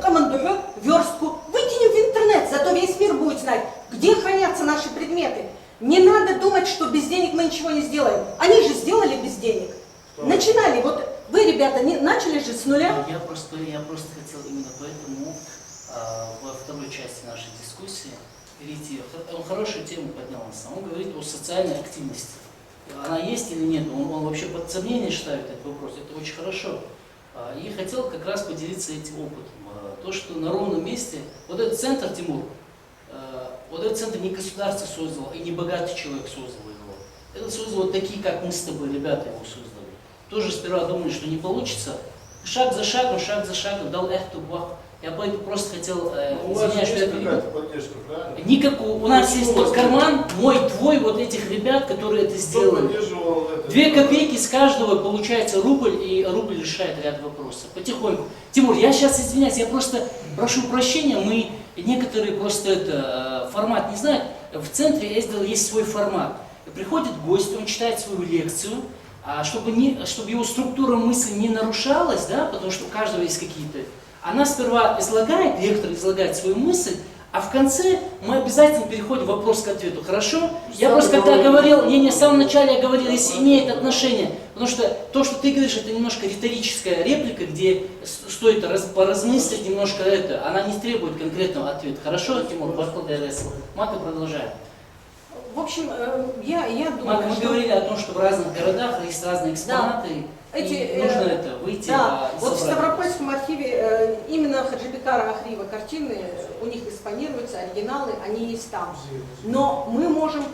верстку. Выкинем в интернет, зато весь мир будет знать, где хранятся наши предметы. Не надо думать, что без денег мы ничего не сделаем. Они же сделали без денег. Начинали, вот вы, ребята, начали же с нуля. Я просто хотел именно поэтому во второй части нашей дискуссии перейти. Он хорошую тему поднял на самом. Он говорит о социальной активности. Она есть или нет? Он вообще под сомнение ставит этот вопрос. Это очень хорошо. И хотел как раз поделиться этим опытом. То, что на ровном месте, вот этот центр, Тимур, вот этот центр не государство создало, и не богатый человек создал его. Это создал вот такие, как мы с тобой, ребята его создали. Тоже сперва думали, что не получится. Шаг за шагом дал эхту бах. Я просто хотел, извиняюсь, что я перебил. Поддержка, правильно? Никакого. У нас есть тот карман, мой, твой, вот этих ребят, которые это сделали. 2 копейки с каждого, получается рубль, и рубль решает ряд вопросов. Потихоньку. Тимур, я сейчас извиняюсь, я просто прошу прощения, мы некоторые просто формат не знают. В центре СДЛ есть свой формат. Приходит гость, он читает свою лекцию, чтобы его структура мысли не нарушалась, да, потому что у каждого есть какие-то. Она сперва излагает, лектор излагает свою мысль, а в конце мы обязательно переходим вопрос к ответу. Хорошо? Я просто когда говорил, в самом начале я говорил, если имеет отношение, потому что то, что ты говоришь, это немножко риторическая реплика, где стоит поразмыслить немножко это, она не требует конкретного ответа. Хорошо, Тимур? Мака, продолжаем. В общем, я думаю, Мака, мы говорили о том, что в разных городах есть разные экспонаты. Да. Нужно это выйти. Да, вот в Ставропольском архиве именно Хаджибекара Ахриева картины, у них экспонируются оригиналы, они есть там. Но мы можем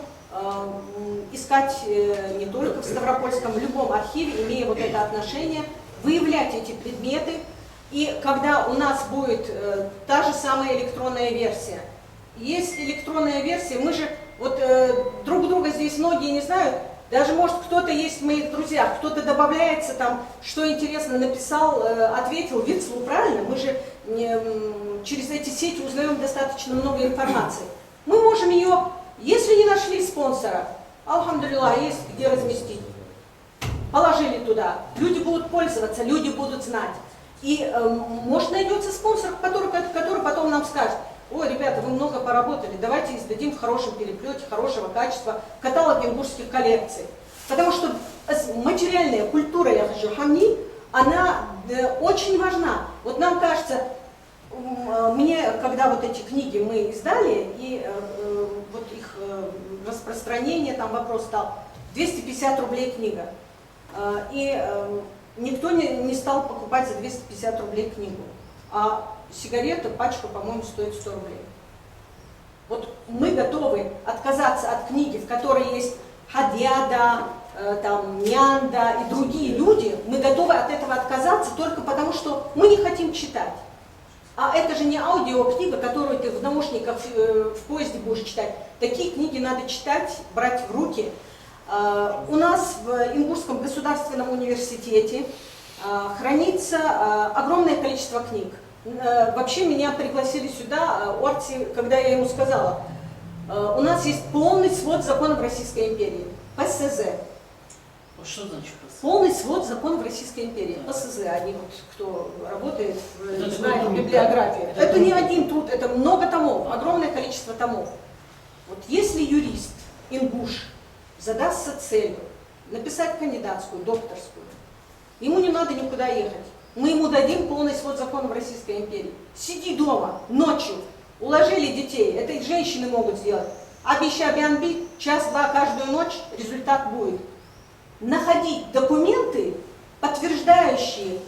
искать не только в Ставропольском, в любом архиве, имея вот это отношение, выявлять эти предметы. И когда у нас будет та же самая электронная версия, есть электронная версия, мы же вот друг друга здесь многие не знают. Даже, может, кто-то есть в моих друзьях, кто-то добавляется там, что интересно написал, ответил, Вицлу, правильно? Мы же через эти сети узнаем достаточно много информации. Мы можем ее, если не нашли спонсора, алхамдулилlah, есть где разместить, положили туда, люди будут пользоваться, люди будут знать. И, может, найдется спонсор, который потом нам скажет: ой, ребята, вы много поработали, давайте издадим в хорошем переплете, хорошего качества каталог венгурских коллекций. Потому что материальная культура Яхджухамни, она очень важна. Вот нам кажется, мне, когда вот эти книги мы издали, и вот их распространение, там вопрос стал 250 рублей книга. И никто не стал покупать за 250 рублей книгу. А сигарета, пачка, по-моему, стоит 100 рублей. Вот мы готовы отказаться от книги, в которой есть Хадиада, там, Нянда и другие люди, мы готовы от этого отказаться только потому, что мы не хотим читать. А это же не аудиокнига, которую ты в наушниках в поезде будешь читать. Такие книги надо читать, брать в руки. У нас в Ингушском государственном университете хранится огромное количество книг. Вообще меня пригласили сюда, Орти, когда я ему сказала, у нас есть полный свод законов Российской империи, ПСЗ. Что значит ПСЗ? Полный свод законов Российской империи, ПСЗ, они вот, кто работает, Это знает труд, библиографию. да? Это не один труд, это много томов, огромное количество томов. Вот если юрист, ингуш, задастся целью написать кандидатскую, докторскую, ему не надо никуда ехать. Мы ему дадим полный свод законов Российской империи. Сиди дома, ночью, уложили детей, это и женщины могут сделать. Абишабианби, час-два каждую ночь, результат будет. Находить документы, подтверждающие,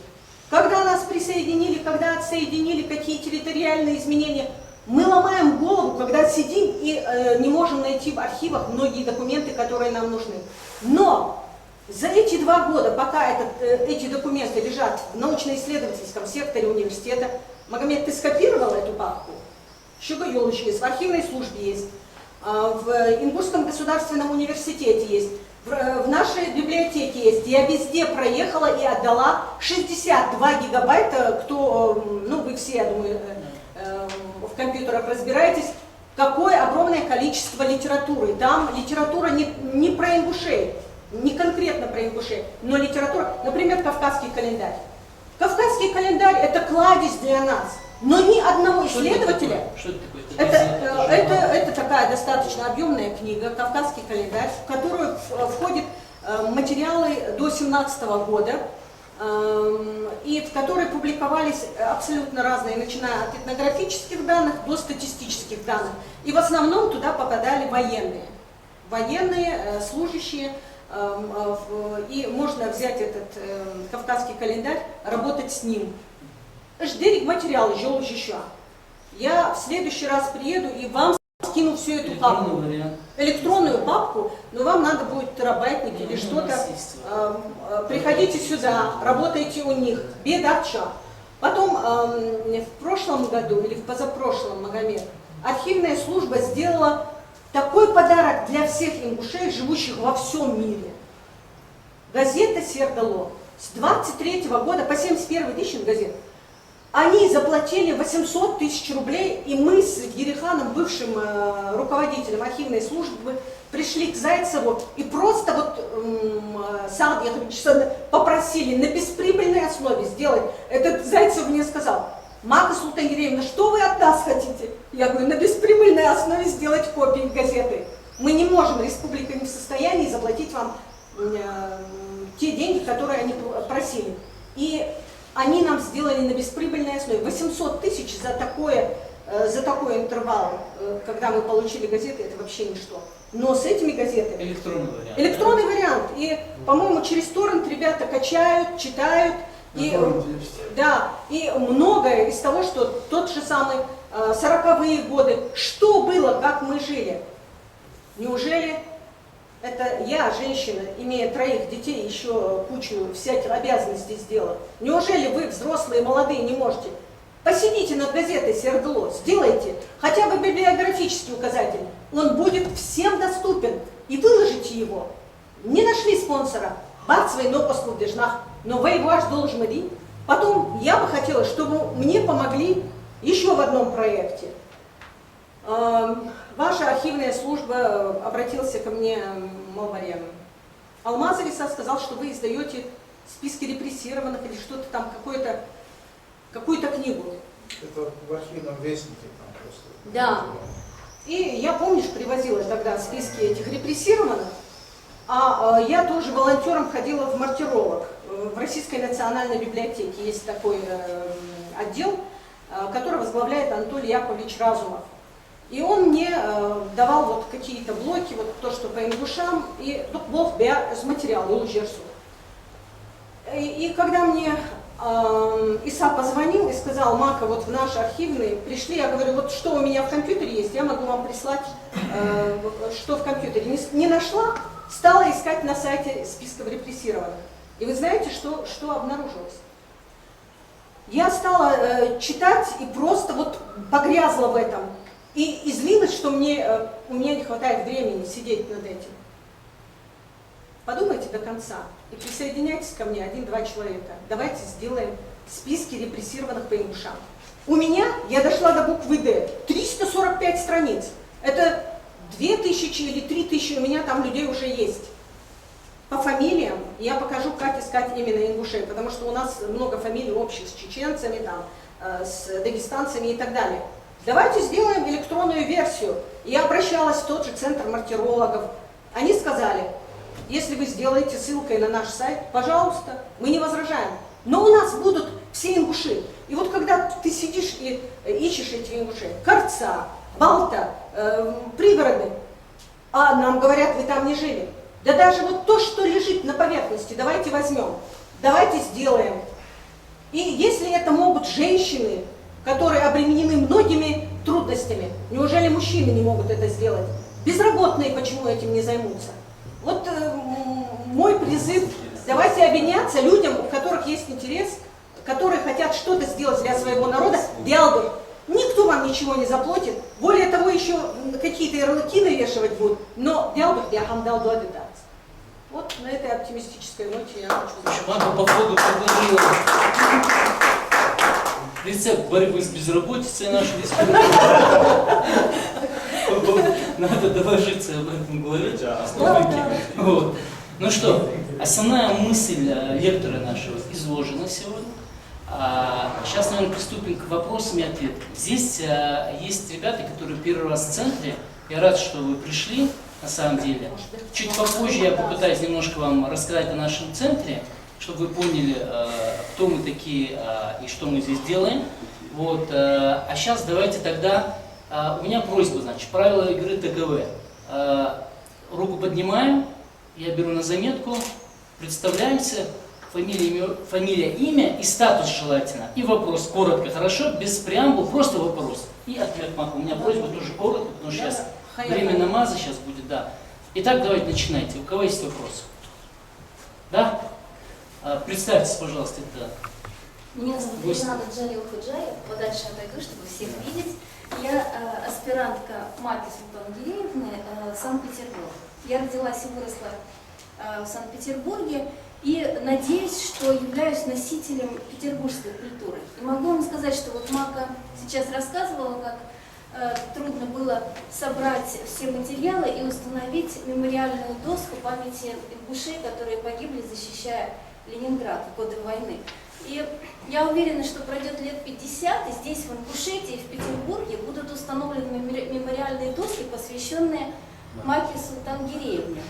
когда нас присоединили, когда отсоединили, какие территориальные изменения. Мы ломаем голову, когда сидим и не можем найти в архивах многие документы, которые нам нужны. Но за эти 2 года, пока эти документы лежат в научно-исследовательском секторе университета, Магомед, ты скопировал эту папку? Щугаюлыч есть, в архивной службе есть, в Ингушском государственном университете есть, в нашей библиотеке есть. Я везде проехала и отдала 62 гигабайта, кто, ну вы все, я думаю, в компьютерах разбираетесь, какое огромное количество литературы. Там литература не про ингушей, не конкретно про ингушей, но литература, например, Кавказский календарь. Кавказский календарь – это кладезь для нас, но ни одного исследователя… Что это такое? Это такая достаточно объемная книга, Кавказский календарь, в которую входят материалы до 17 года, и в которой публиковались абсолютно разные, начиная от этнографических данных до статистических данных. И в основном туда попадали военные, служащие, и можно взять этот Кавказский календарь, работать с ним. Ждерик материал, еще. Я в следующий раз приеду и вам скину всю эту папку. Электронную папку, но вам надо будет терабайтник или что-то. Приходите сюда, работайте у них, бедача. Потом в прошлом году или в позапрошлом, Магомед, архивная служба сделала такой подарок для всех ингушей, живущих во всем мире. Газета «Сердало» с 23-го года по 71-й тысячи газет. Они заплатили 800 тысяч рублей, и мы с Ериханом, бывшим руководителем архивной службы, пришли к Зайцеву и просто вот Саад Яхович попросили на бесприбыльной основе сделать. Этот Зайцев мне сказал: Мака Султангиреевна, что вы от нас хотите? Я говорю, на бесприбыльной основе сделать копии газеты. Мы не можем, республика не в состоянии заплатить вам те деньги, которые они просили. И они нам сделали на бесприбыльной основе 800 тысяч за такой интервал, когда мы получили газеты, это вообще ничто. Но с этими газетами… Электронный вариант. Электронный вариант. И, по-моему, через торрент ребята качают, читают. И, да, и многое из того, что тот же самый 40-е годы, что было, как мы жили. Неужели это я, женщина, имея 3 детей, еще кучу всяких обязанностей сделала? Неужели вы, взрослые, молодые, не можете? Посидите над газетой «Сердало», сделайте хотя бы библиографический указатель. Он будет всем доступен. И выложите его. Не нашли спонсора. Бацвей, но послудежнах. Но вы ваш должен быть. Потом я бы хотела, чтобы мне помогли еще в одном проекте. Ваша архивная служба обратился ко мне, Малварьян. Алмазовиса сказал, что вы издаете списки репрессированных или что-то там, какую-то книгу. Это в архивном вестнике там просто. Да. И я, помнишь, привозила тогда списки этих репрессированных, а я тоже волонтером ходила в мартиролог. В Российской национальной библиотеке есть такой отдел, который возглавляет Анатолий Яковлевич Разумов. И он мне давал вот какие-то блоки, вот то, что по ингушам, и Бог с материала, и когда мне Иса позвонил и сказал: Мака, вот в наш архивный пришли, я говорю, вот что у меня в компьютере есть, я могу вам прислать, что в компьютере. Не нашла, стала искать на сайте списков репрессированных. И вы знаете, что обнаружилось? Я стала читать и просто вот погрязла в этом. И злилась, что у меня не хватает времени сидеть над этим. Подумайте до конца и присоединяйтесь ко мне 1-2 человека. Давайте сделаем списки репрессированных по ингушам. У меня, я дошла до буквы «Д», 345 страниц. Это 2000 или 3000 у меня там людей уже есть. По фамилиям я покажу, как искать именно ингушей, потому что у нас много фамилий общих с чеченцами, там, с дагестанцами и так далее. Давайте сделаем электронную версию. Я обращалась в тот же центр мартирологов. Они сказали: если вы сделаете ссылкой на наш сайт, пожалуйста, мы не возражаем. Но у нас будут все ингуши. И вот когда ты сидишь и ищешь эти ингуши, Карца, Балта, пригороды, а нам говорят, вы там не жили. Да даже вот то, что лежит на поверхности, давайте возьмем, давайте сделаем. И если это могут женщины, которые обременены многими трудностями, неужели мужчины не могут это сделать? Безработные почему этим не займутся? Вот мой призыв: давайте объединяться людям, у которых есть интерес, которые хотят что-то сделать для своего народа. Диалог. Никто вам ничего не заплатит. Более того, еще какие-то ярлыки навешивать будут. Но диалог я вам дал до дать. Вот на этой оптимистической ноте я хочу закончить. Мама по ходу предложила рецепт борьбы с безработицей нашей республики. Надо доложиться об этом главе. Вот. Ну что, основная мысль лектора нашего изложена сегодня. Сейчас, наверное, приступим к вопросам и ответам. Здесь есть ребята, которые первый раз в центре. Я рад, что вы пришли, на самом деле. Чуть попозже я попытаюсь немножко вам рассказать о нашем центре, чтобы вы поняли, кто мы такие и что мы здесь делаем. Вот. А сейчас давайте тогда... У меня просьба, значит, правила игры таковы. Руку поднимаем, я беру на заметку, представляемся, фамилия, имя и статус желательно. И вопрос коротко, хорошо, без преамбул, просто вопрос. И ответ Мака. У меня просьба тоже коротко, потому что сейчас время намаза сейчас будет, да. Итак, давайте начинайте. У кого есть вопросы? Да? Представьтесь, пожалуйста, это... Меня зовут Ренада Джалил Худжаев, подальше отойду, чтобы всех видеть. Я аспирантка Маки Султангиреевны Санкт-Петербург. Я родилась и выросла в Санкт-Петербурге и надеюсь, что являюсь носителем петербургской культуры. И могу вам сказать, что вот Мака сейчас рассказывала, как трудно было собрать все материалы и установить мемориальную доску памяти ингушей, которые погибли, защищая Ленинград в годы войны. И я уверена, что пройдет лет 50, и здесь, в Ингушетии, в Петербурге, будут установлены мемориальные доски, посвященные Маке Султангиреевне.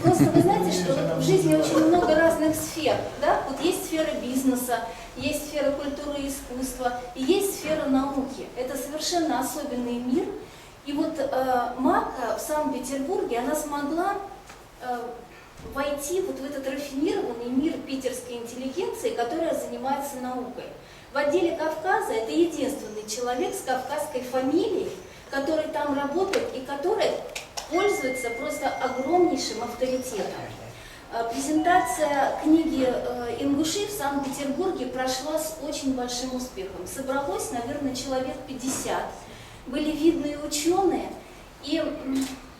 Просто вы знаете, что в жизни очень много разных сфер. Да? Вот есть сфера бизнеса, есть сфера культуры и искусства, и есть сфера науки. Это совершенно особенный мир. И вот Мака в Санкт-Петербурге, она смогла... войти вот в этот рафинированный мир питерской интеллигенции, которая занимается наукой. В отделе Кавказа это единственный человек с кавказской фамилией, который там работает и который пользуется просто огромнейшим авторитетом. Презентация книги ингушей в Санкт-Петербурге прошла с очень большим успехом. Собралось, наверное, человек 50. Были видные ученые, и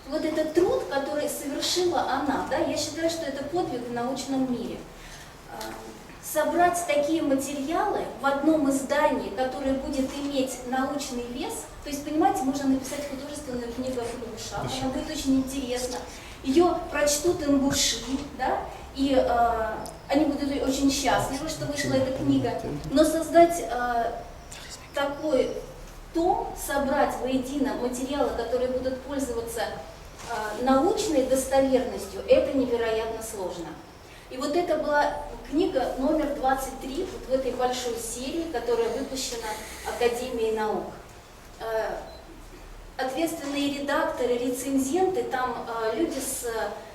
вот этот труд, который совершила она, да, я считаю, что это подвиг в научном мире. Собрать такие материалы в одном издании, которое будет иметь научный вес, то есть, понимаете, можно написать художественную книгу о ингушах, она будет очень интересна, ее прочтут ингуши, да, и они будут очень счастливы, что вышла эта книга, но создать такой том, собрать воедино материалы, которые будут пользоваться научной достоверностью, это невероятно сложно. И вот это была книга номер 23 вот в этой большой серии, которая выпущена Академией наук. Ответственные редакторы, рецензенты, там люди с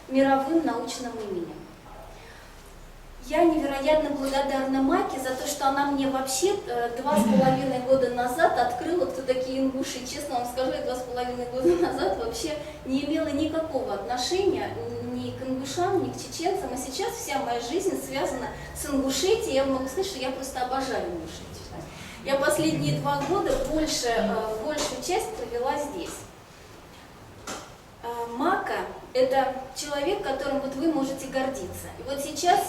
мировым научным именем. Я невероятно благодарна Маке за то, что она мне вообще 2,5 года назад открыла, кто такие ингуши. Честно вам скажу, я 2,5 года назад вообще не имела никакого отношения ни к ингушам, ни к чеченцам. И сейчас вся моя жизнь связана с Ингушетией. Я могу сказать, что я просто обожаю Ингушетию. Я последние 2 года большую часть провела здесь. Мака – это человек, которым вот вы можете гордиться. И вот сейчас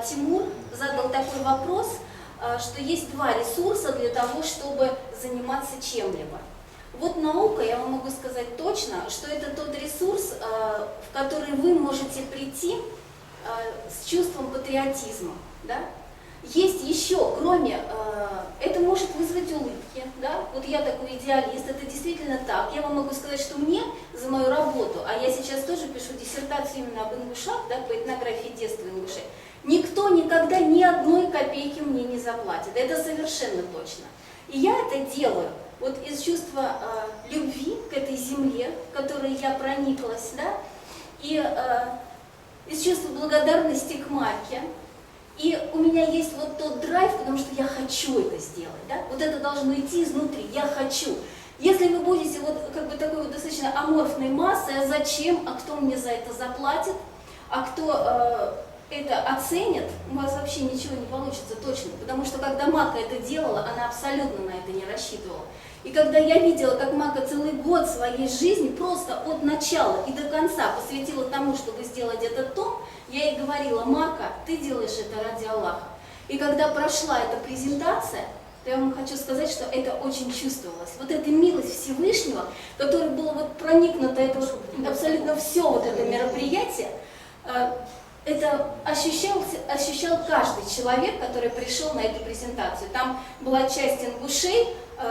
Тимур задал такой вопрос, что есть 2 ресурса для того, чтобы заниматься чем-либо. Вот наука, я вам могу сказать точно, что это тот ресурс, в который вы можете прийти с чувством патриотизма. Да? Есть еще, кроме, это может вызвать улыбки, да? Вот я такой идеалист, это действительно так. Я вам могу сказать, что мне за мою работу, а я сейчас тоже пишу диссертацию именно об ингушах, да, по этнографии детства ингушей, никто никогда ни одной копейки мне не заплатит, это совершенно точно. И я это делаю вот из чувства любви к этой земле, в которой я прониклась, да, и из чувства благодарности к Маке. И у меня есть вот тот драйв, потому что я хочу это сделать, да? Вот это должно идти изнутри, я хочу. Если вы будете вот как бы такой вот достаточно аморфной массой, а зачем, а кто мне за это заплатит, а кто это оценит, у вас вообще ничего не получится точно. Потому что когда Мака это делала, она абсолютно на это не рассчитывала. И когда я видела, как Мака целый год своей жизни просто от начала и до конца посвятила тому, чтобы сделать этот том, я ей говорила: Мака, ты делаешь это ради Аллаха. И когда прошла эта презентация, то я вам хочу сказать, что это очень чувствовалось. Вот эта милость Всевышнего, которой было вот проникнуто это вот, абсолютно все вот это мероприятие, это ощущал каждый человек, который пришел на эту презентацию. Там была часть ингушей,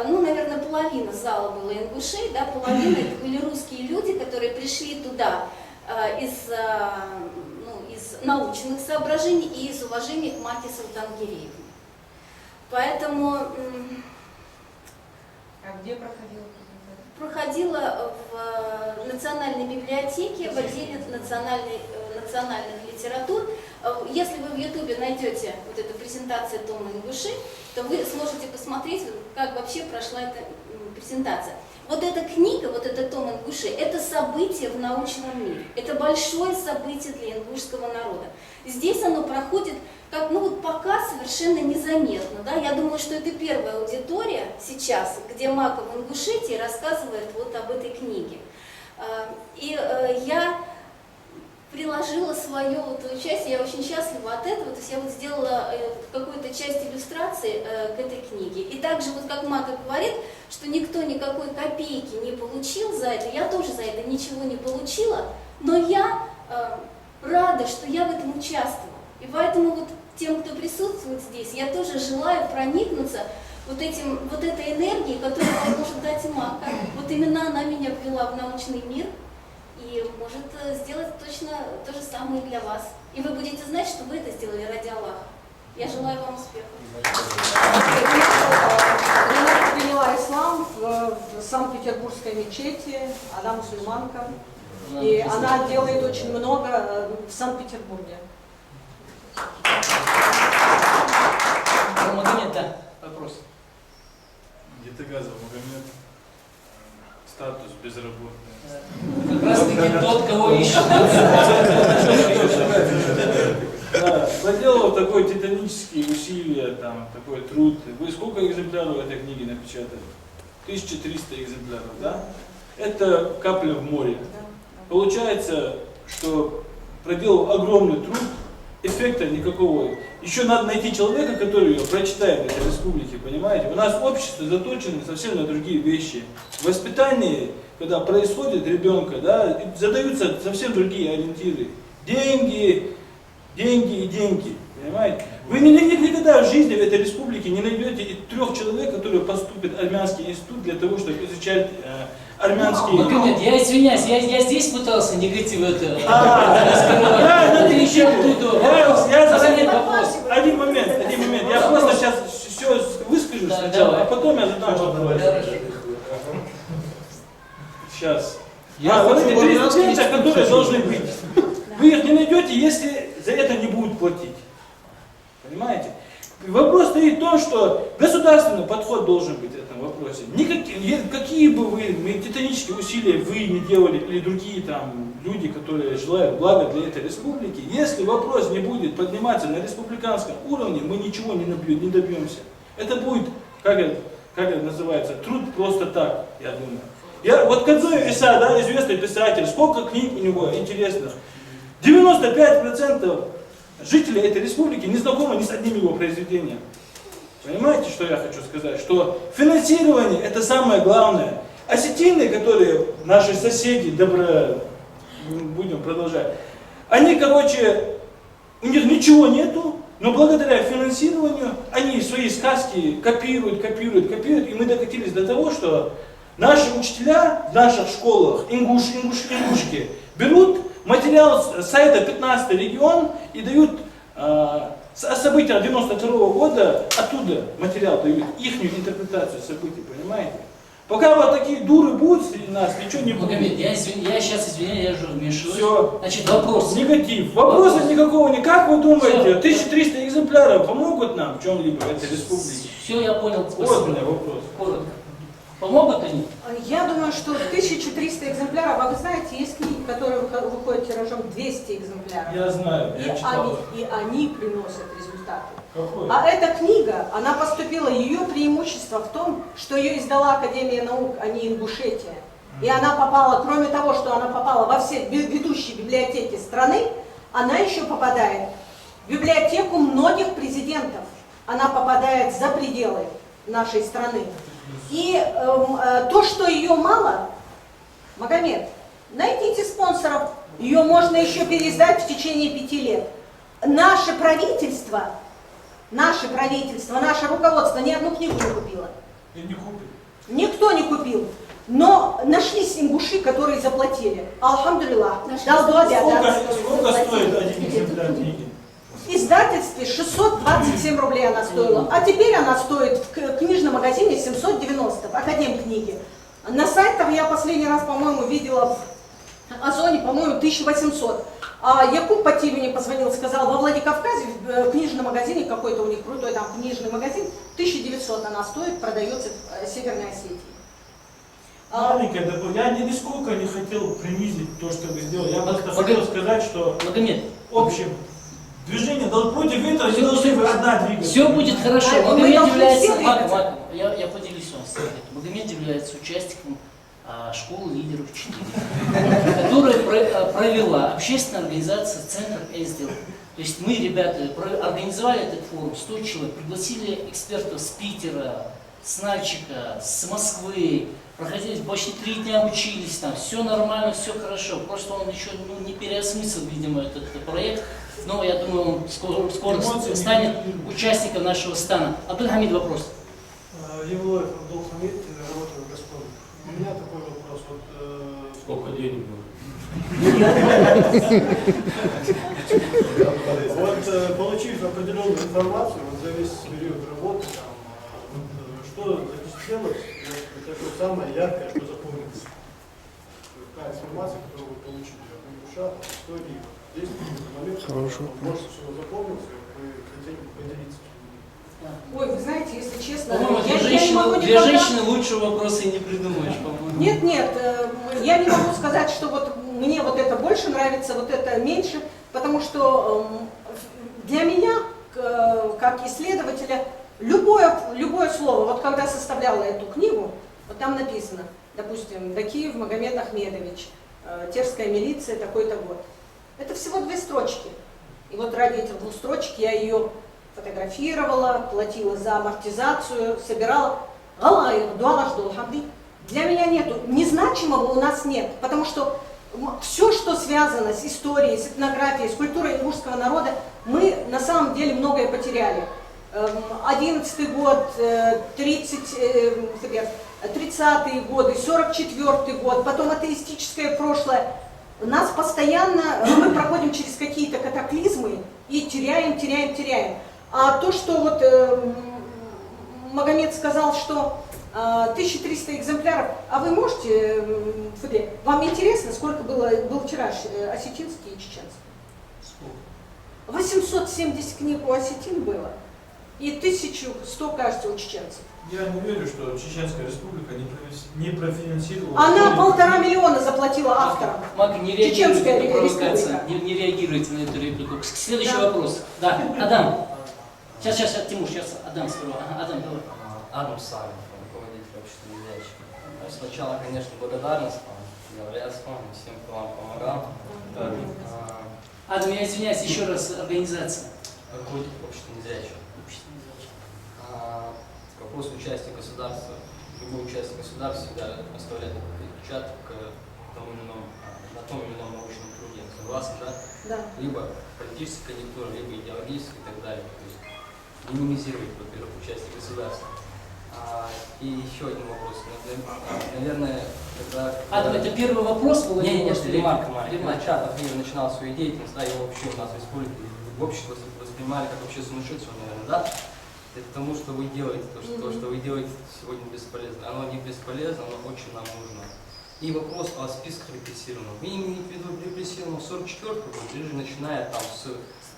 ну, наверное, половина зала была ингушей, да, половина это были русские люди, которые пришли туда из научных соображений и из уважения к Маке Султангереевне. Поэтому... А где проходила? Проходила в Национальной библиотеке, в отделе национальных литератур. Если вы в Ютубе найдете вот эту презентацию тома ингуши, то вы сможете посмотреть, как вообще прошла эта презентация. Вот эта книга, вот этот том ингуши, это событие в научном мире. Это большое событие для ингушского народа. Здесь оно проходит, как, ну вот пока совершенно незаметно. Да? Я думаю, что это первая аудитория сейчас, где Мака в Ингушетии рассказывает вот об этой книге. И я приложила свое вот участие, я очень счастлива от этого, то есть я вот сделала какую-то часть иллюстрации к этой книге. И также, вот как Мака говорит, что никто никакой копейки не получил за это, я тоже за это ничего не получила, но я рада, что я в этом участвовала. И поэтому вот тем, кто присутствует здесь, я тоже желаю проникнуться вот этой энергией, которую вам может дать Мака. Вот именно она меня ввела в научный мир и может сделать точно то же самое и для вас. И вы будете знать, что вы это сделали ради Аллаха. Я желаю вам успехов. Она приняла ислам в Санкт-Петербургской мечети, она мусульманка. И она делает очень много в Санкт-Петербурге. Магомед, да, вопрос. Гетегазов Магомед, статус безработный. Как раз таки тот, кого ищут. Да, проделал такой титанические усилия, там, такой труд. Вы сколько экземпляров этой книги напечатали? 1300 экземпляров, да? Это капля в море. Получается, что проделал огромный труд, эффекта никакого. Еще надо найти человека, который ее прочитает в этой республике, понимаете? У нас общество заточено совсем на другие вещи. В воспитании, когда происходит ребенка, да, задаются совсем другие ориентиры. Деньги, деньги и деньги, понимаете? Вы никогда в жизни в этой республике не найдете 3 человек, которые поступят в армянский институт для того, чтобы изучать армянский... Магомед, я извиняюсь, я здесь пытался негатив это... Один момент, я просто сейчас все выскажу сначала, а потом я задам вопрос. Сейчас. Вот эти 3 студента, которые должны быть. Вы их не найдете, если за это не будут платить. вопрос стоит в том, что государственный подход должен быть в этом вопросе. Какие бы вы титанические усилия вы не делали, или другие там люди, которые желают блага для этой республики, если вопрос не будет подниматься на республиканском уровне, мы ничего не добьемся. Это будет, как это называется, труд просто так, я думаю. Вот Кадзуев Иса, да, известный писатель, сколько книг у него интересных. 95% жителей этой республики не знакомы ни с одним его произведением. Понимаете, что я хочу сказать? Что финансирование это самое главное. Осетины, которые наши соседи, будем продолжать, они, у них ничего нету, но благодаря финансированию они свои сказки копируют, и мы докатились до того, что наши учителя в наших школах, ингушки, берут материал с сайта 15 регион и дают о событиях 92 года, оттуда материал дают, ихнюю интерпретацию событий, понимаете? Пока вот такие дуры будут среди нас, ничего не будет. Магомед, я сейчас извиняюсь, я же вмешиваюсь. Все. Значит, вопрос. Негатив. Вопроса никакого не. Как вы думаете, 1300 экземпляров помогут нам в чем-либо в этой республике? Все, я понял. Вот у меня вопрос. Коротко. Помогут они? Я думаю, что 1300 экземпляров, а вы знаете, есть книги, которые выходят тиражом 200 экземпляров. Я знаю, я читал. И они приносят результаты. Какой? А эта книга, она поступила, ее преимущество в том, что ее издала Академия наук, а не Ингушетия. И она попала, кроме того, что она попала во все ведущие библиотеки страны, она еще попадает в библиотеку многих президентов. Она попадает за пределы нашей страны. И то, что ее мало, Магомед, найдите спонсоров, ее можно еще переиздать в течение 5 лет. Наше правительство, наше руководство ни одну книгу не купило. Я не купил. Никто не купил. Но нашлись ингуши, которые заплатили. Алхамдулиллах. Дал Сколько стоит один экземпляр книги? В издательстве 627 рублей она стоила, а теперь она стоит в книжном магазине 790, в Академкниге. На сайтах я последний раз, по-моему, видела в Озоне, по-моему, 1800. А Якуб Пативи мне позвонил, сказал, во Владикавказе, в книжном магазине, какой-то у них крутой там книжный магазин, 1900 она стоит, продается в Северной Осетии. Маленькая, я нисколько не хотел принизить то, что вы сделали. Я просто хотел сказать, что Магомед, в общем, движение против этого не должны вы одна двигаться. все будет хорошо. Мы Магомед должны является, все двигаться. я поделюсь вам секретом. Магомед является участником школы лидеров учителей, которая провела общественная организация «Центр Эздел». То есть мы, ребята, организовали этот форум, 100 человек, пригласили экспертов с Питера, с Нальчика, с Москвы, проходили почти 3 дня, учились там, все нормально, все хорошо. Просто он еще не переосмыслил, видимо, этот проект, но я думаю, он скоро станет участником нашего стана. Абдулхамид, вопрос. Евлоев Абдулхамид, работаю в «Газпроме». У меня такой вопрос. Сколько денег нужно? Вот получив определенную информацию за весь период работы, что сделать такое самое яркое, что запомнится? Та информация, которую вы получили от Ингуша, от истории, есть какой-то момент, который больше всего запомнился, вы хотели бы поделиться? Ой, вы знаете, если честно, По-моему, для женщины лучше вопроса и не придумаешь, по-моему. Нет, я не могу сказать, что вот мне вот это больше нравится, вот это меньше, потому что для меня, как исследователя, любое слово, вот когда составляла эту книгу, вот там написано, допустим, Дакиев Магомед Ахмедович, Терская милиция, такой-то год. Это всего 2 строчки. И вот ради этих 2 строчек я ее фотографировала, платила за амортизацию, собирала. Для меня нету, незначимого у нас нет, потому что все, что связано с историей, с этнографией, с культурой ингушского народа, мы на самом деле многое потеряли. 11-й год, 30-е годы, 44-й год, потом атеистическое прошлое. Нас постоянно, мы проходим через какие-то катаклизмы и теряем. А то, что вот Магомед сказал, что 1300 экземпляров, а вы можете, вам интересно, сколько был тираж осетинский и чеченский? 870 книг у осетин было. и 1100, кажется, у чеченцев. Я не верю, что Чеченская республика не профинансировала... Она 1,5 миллиона заплатила авторам. Мак, не Чеченская реагируйте на провокацию, республика. не реагируйте на эту реплику. Следующий Да. вопрос. Да, Адам. Сейчас, Тимур, сейчас Адам сперва. Ага, Адам, давай. Адам Савин, руководитель общества незрячих. Сначала, конечно, благодарность вам, являюсь вам, всем, кто вам помогал. Адам, я извиняюсь, еще раз, организация. Руководитель общества незрячих. Вопрос участия государства, любой участник государства всегда оставляет отпечаток на том или ином научном труде. Согласен, да? Да. Либо политическая конъюнктура, либо идеологическая и так далее. То есть минимизировать, во-первых, участие государства. И еще один вопрос. Наверное, когда... Адам, это первый вопрос был? Нет, ремарка маленькая. Когда Африн начинал свою деятельность, да, его вообще у нас в республике, в обществе воспринимали как вообще сумасшедшего, наверное, да? Это потому, что вы делаете, то, что вы делаете сегодня бесполезно. Оно не бесполезно, оно очень нам нужно. И вопрос о списках репрессированных. Вы имеете в виду репрессированных 44-го года, или же начиная там с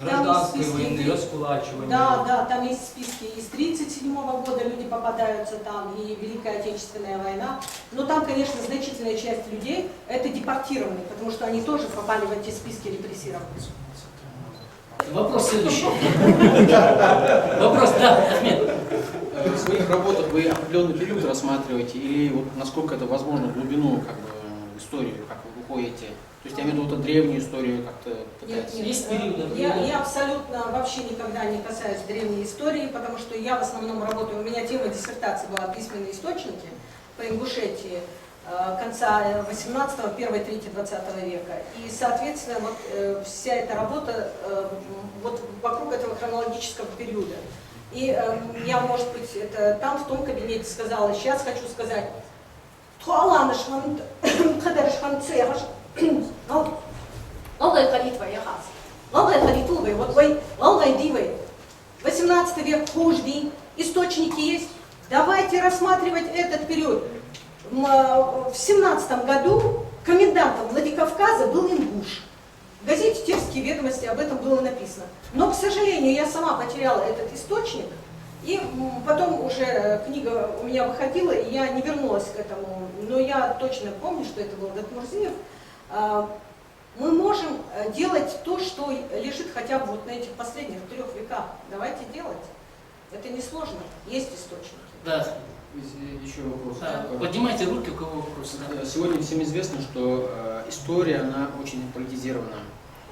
гражданской войны, раскулачивания? Да, там есть списки. Из 1937 года люди попадаются там, и Великая Отечественная война. Но там, конечно, значительная часть людей это депортированные, потому что они тоже попали в эти списки репрессированных. Вопрос следующий. Вопрос, да, Ахмед. В своих работах вы определенный период рассматриваете или вот насколько это возможно глубину как бы историю, как вы уходите? То есть я имею в виду вот древнюю историю как-то пытаетесь? Есть периоды. Я абсолютно вообще никогда не касаюсь древней истории, потому что я в основном работаю, у меня тема диссертации была «Письменные источники» по Ингушетии конца 18-го, первой трети 20 века. И, соответственно, вот вся эта работа вот вокруг этого хронологического периода. И я, может быть, это там в том кабинете сказала, сейчас хочу сказать, вот 18 век хужди, источники есть. Давайте рассматривать этот период. В 17 году комендантом Владикавказа был ингуш. В газете «Терские ведомости» об этом было написано. Но, к сожалению, я сама потеряла этот источник, и потом уже книга у меня выходила, и я не вернулась к этому. Но я точно помню, что это был Гатмурзиев. Мы можем делать то, что лежит хотя бы вот на этих последних 3 веках. Давайте делать. Это несложно. Есть источники. Да. Еще вопрос. Да. Поднимайте руки, у кого вопросы. Да. Сегодня всем известно, что история, она очень политизирована.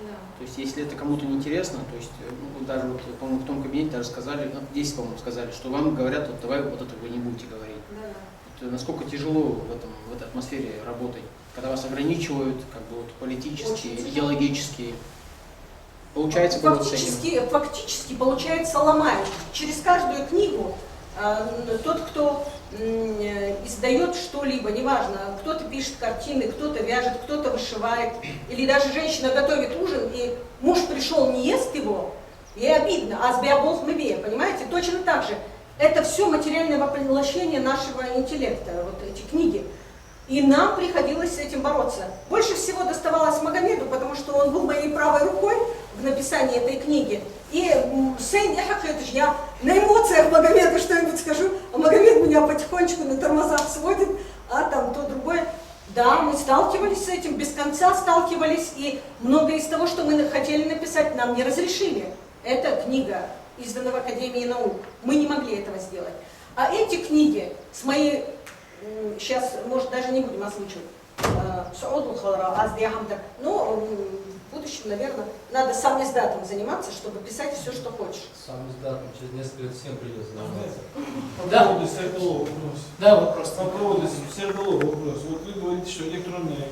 Да. То есть, если это кому-то не интересно, то есть, ну, даже вот, по-моему, в том кабинете даже сказали, 10, по-моему, сказали, что вам говорят, вот давай вот это вы не будете говорить. Да. Вот, насколько тяжело в этой атмосфере работать, когда вас ограничивают, как бы вот, политически, идеологически. Получается фактически получается ломают. Через каждую книгу тот, кто издает что-либо, неважно, кто-то пишет картины, кто-то вяжет, кто-то вышивает, или даже женщина готовит ужин, и муж пришел, не ест его, ей обидно, а сбиабол хмебе, понимаете? Точно так же. Это все материальное воплощение нашего интеллекта, вот эти книги. И нам приходилось с этим бороться. Больше всего доставалось Магомеду, потому что он был моей правой рукой в написании этой книги. И я на эмоциях Магомеду что-нибудь скажу, а Магомед меня потихонечку на тормозах сводит, а там то другое. Да, мы сталкивались с этим, без конца сталкивались, и многое из того, что мы хотели написать, нам не разрешили. Это книга, издана в Академии наук. Мы не могли этого сделать. А эти книги с моей... Сейчас, может, даже не будем озвучивать. Но в будущем, наверное, надо сам издатом заниматься, чтобы писать все, что хочешь. Сам издатом через несколько лет всем придется заниматься. По поводу Сердолова вопрос. Да, вопрос. По поводу Сердолова вопрос. Вот вы говорите, что электронная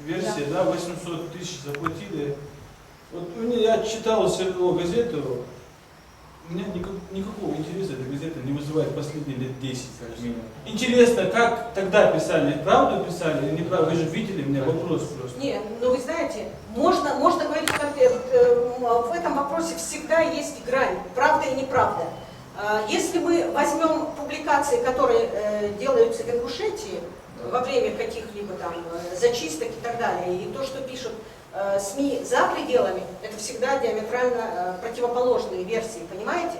версия, да, 800 тысяч заплатили. Вот я читал Сердолова газету. У меня никакого интереса эта газета не вызывает последние лет 10, как минимум. Интересно, как тогда писали, правду писали или неправду? Вы же видели меня, вопрос просто. Нет, ну вы знаете, можно говорить, в этом вопросе всегда есть грань, правда и неправда. Если мы возьмем публикации, которые делаются в Ингушетии во время каких-либо там зачисток и так далее, и то, что пишут СМИ за пределами, это всегда диаметрально противоположные версии, понимаете?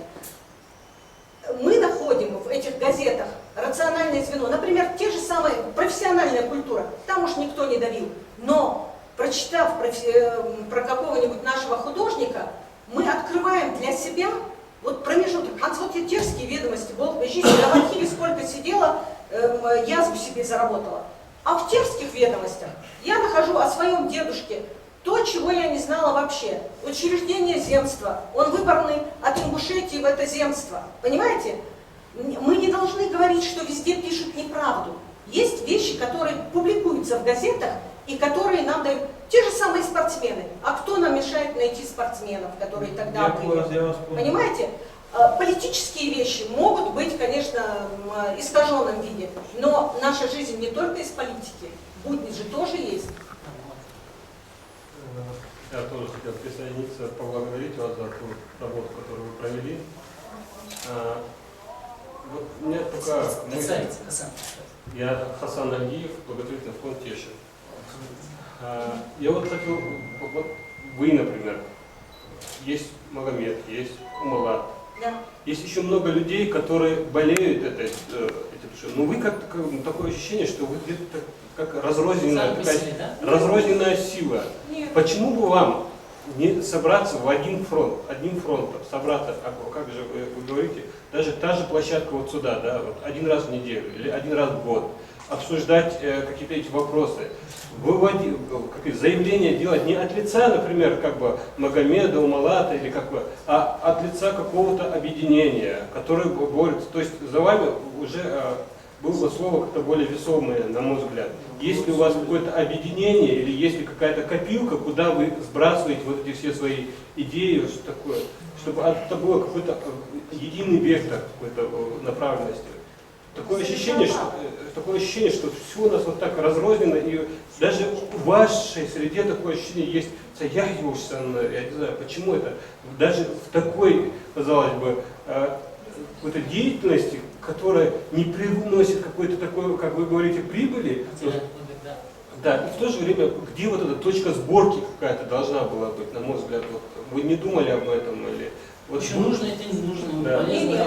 мы находим в этих газетах рациональное звено. Например, те же самые профессиональная культура. Там уж никто не давил. Но прочитав про какого-нибудь нашего художника, мы открываем для себя вот промежуток. Антитерские ведомости, Болт, жизнь, я в архиве сколько сидела, язву себе заработала. А в терских ведомостях я нахожу о своем дедушке то, чего я не знала вообще. Учреждение земства. Он выборный от Ингушетии в это земство. Понимаете? Мы не должны говорить, что везде пишут неправду. Есть вещи, которые публикуются в газетах и которые нам дают. Те же самые спортсмены. А кто нам мешает найти спортсменов, которые тогда были? Понимаете? Политические вещи могут быть, конечно, в искаженном виде, но наша жизнь не только из политики, будни же тоже есть. Я тоже хотел присоединиться, поблагодарить вас за ту работу, которую вы провели. Вот у меня только мысль. Я Хасан Альгиев, благотворительный фонд Тешев. Я вот хотел, вот вы, например, есть Магомед, есть Умалат. Да. Есть еще много людей, которые болеют этим. Но вы как такое ощущение, что вы где-то как разрозненная сила. Нет. Почему бы вам не собраться в одним фронтом, собраться, как же вы говорите, даже та же площадка вот сюда, да, вот один раз в неделю или один раз в год, обсуждать какие-то эти вопросы, выводить, заявления делать не от лица, например, как бы Магомеда, Умалата, или как бы, а от лица какого-то объединения, которое борется. То есть за вами уже было слово как-то более весомое, на мой взгляд. Есть ли у вас какое-то объединение или есть ли какая-то копилка, куда вы сбрасываете вот эти все свои идеи, что такое, чтобы это было какой-то единый вектор какой-то направленности. Такое ощущение, что все у нас вот так разрознено, и даже в вашей среде такое ощущение есть, я не знаю, почему это, даже в такой, казалось бы, какой-то деятельности, которая не приносит какой-то такой, как вы говорите, прибыли, да, и в то же время, где вот эта точка сборки какая-то должна была быть, на мой взгляд, вот, вы не думали об этом или... Вот почему нужно это не нужно, да.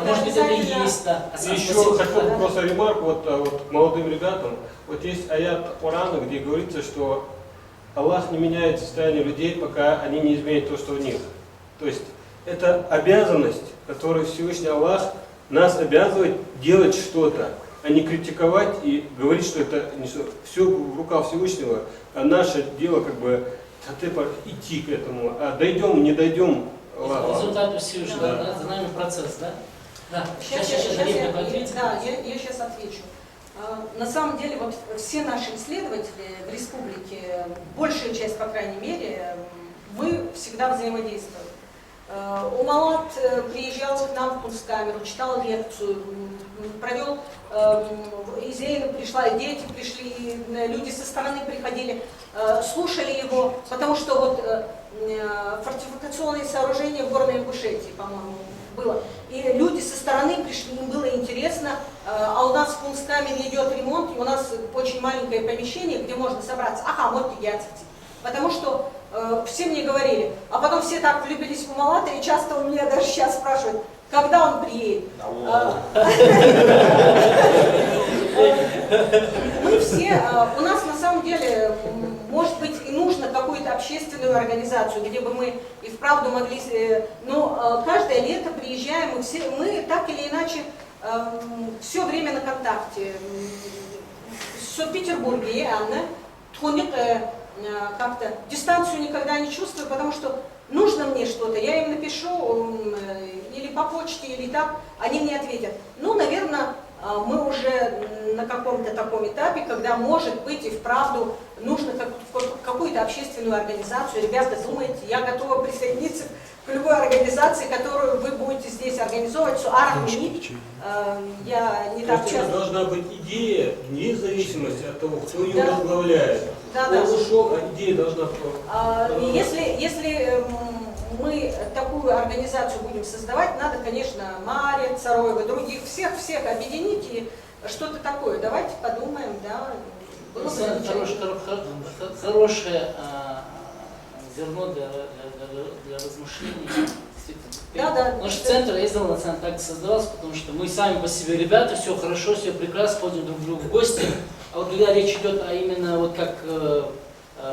Может быть, это и есть, да. И еще хотел просто ремарку вот к молодым ребятам. Вот есть аят Корана, где говорится, что Аллах не меняет состояние людей, пока они не изменят то, что у них. То есть это обязанность, которую Всевышний Аллах нас обязывает делать что-то, а не критиковать и говорить, что это не все в руках Всевышнего, а наше дело как бы идти к этому, а дойдем, не дойдем. Результат Всевышнего, да. За нами процесс, да? Да. Я сейчас отвечу. На самом деле, вот все наши исследователи в республике, большая часть, по крайней мере, мы всегда взаимодействуем. Умалат приезжал к нам в Кунсткамеру, читал лекцию, провел, Изеина пришла, и дети пришли, и люди со стороны приходили, слушали его, потому что вот фортификационные сооружения в Горной Ингушетии, по-моему, было. И люди со стороны пришли, им было интересно, а у нас в Кунсткамере идет ремонт, и у нас очень маленькое помещение, где можно собраться. Вот яцерти. Потому что все мне говорили, а потом все так влюбились в Умалата, и часто у меня даже сейчас спрашивают, когда он приедет. Мы все, у нас на самом деле, может быть, и нужно какую-то общественную организацию, где бы мы и вправду могли, но каждое лето приезжаем, мы так или иначе все время на контакте. В Санкт-Петербурге, Анна, как-то дистанцию никогда не чувствую, потому что нужно мне что-то, я им напишу или по почте, или так, они мне ответят. Наверное, мы уже на каком-то таком этапе, когда, может быть, и вправду нужно какую-то общественную организацию. Ребята, думаете, я готова присоединиться к любой организации, которую вы будете здесь организовывать. Я не так часто... Должна быть идея, вне зависимости от того, кто ее возглавляет. Да. Ушел, а идея должна... Если мы такую организацию будем создавать, надо, конечно, Мария Цароева, других, всех объединить и что-то такое. Давайте подумаем, да. Хорошее зерно для размышлений Да. Наш центр, я сделал национально так создавался, потому что мы сами по себе ребята, все хорошо, все прекрасно, ходим друг к другу в гости. А вот когда речь идет именно вот как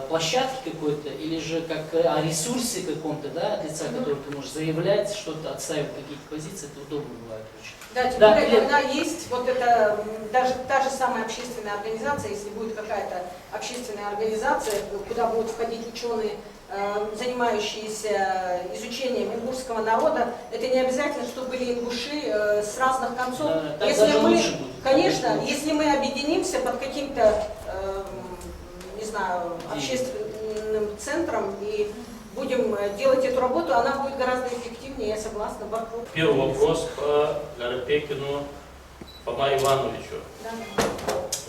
площадке какой-то, или же как о ресурсе каком-то, да, от лица, который ты можешь заявлять, что-то отстаивать, какие-то позиции, это удобно бывает очень. Да, тем более, когда есть вот это, даже та же самая общественная организация, если будет какая-то общественная организация, куда будут входить ученые, занимающиеся изучением ингушского народа, это не обязательно, чтобы были ингуши с разных концов. Да, если мы, будет. конечно, если мы объединимся под каким-то, не знаю, общественным центром и будем делать эту работу, она будет гораздо эффективнее, я согласна. Первый вопрос по Гарпекину Фома Ивановичу. Да.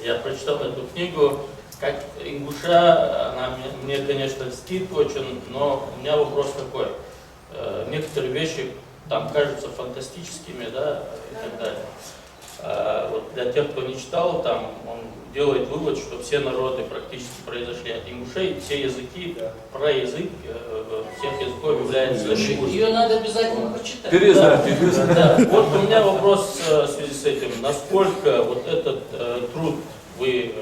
Я прочитал эту книгу, как ингуша, она мне, конечно, льстит очень, но у меня вопрос такой. Некоторые вещи там кажутся фантастическими, да, и так далее. Вот для тех, кто не читал, там он делает вывод, что все народы практически произошли от ингушей, все языки, проязык всех языков является ингушским. Ее надо обязательно прочитать. Перезнать. Да. Вот у меня вопрос в связи с этим. Насколько вот этот труд вы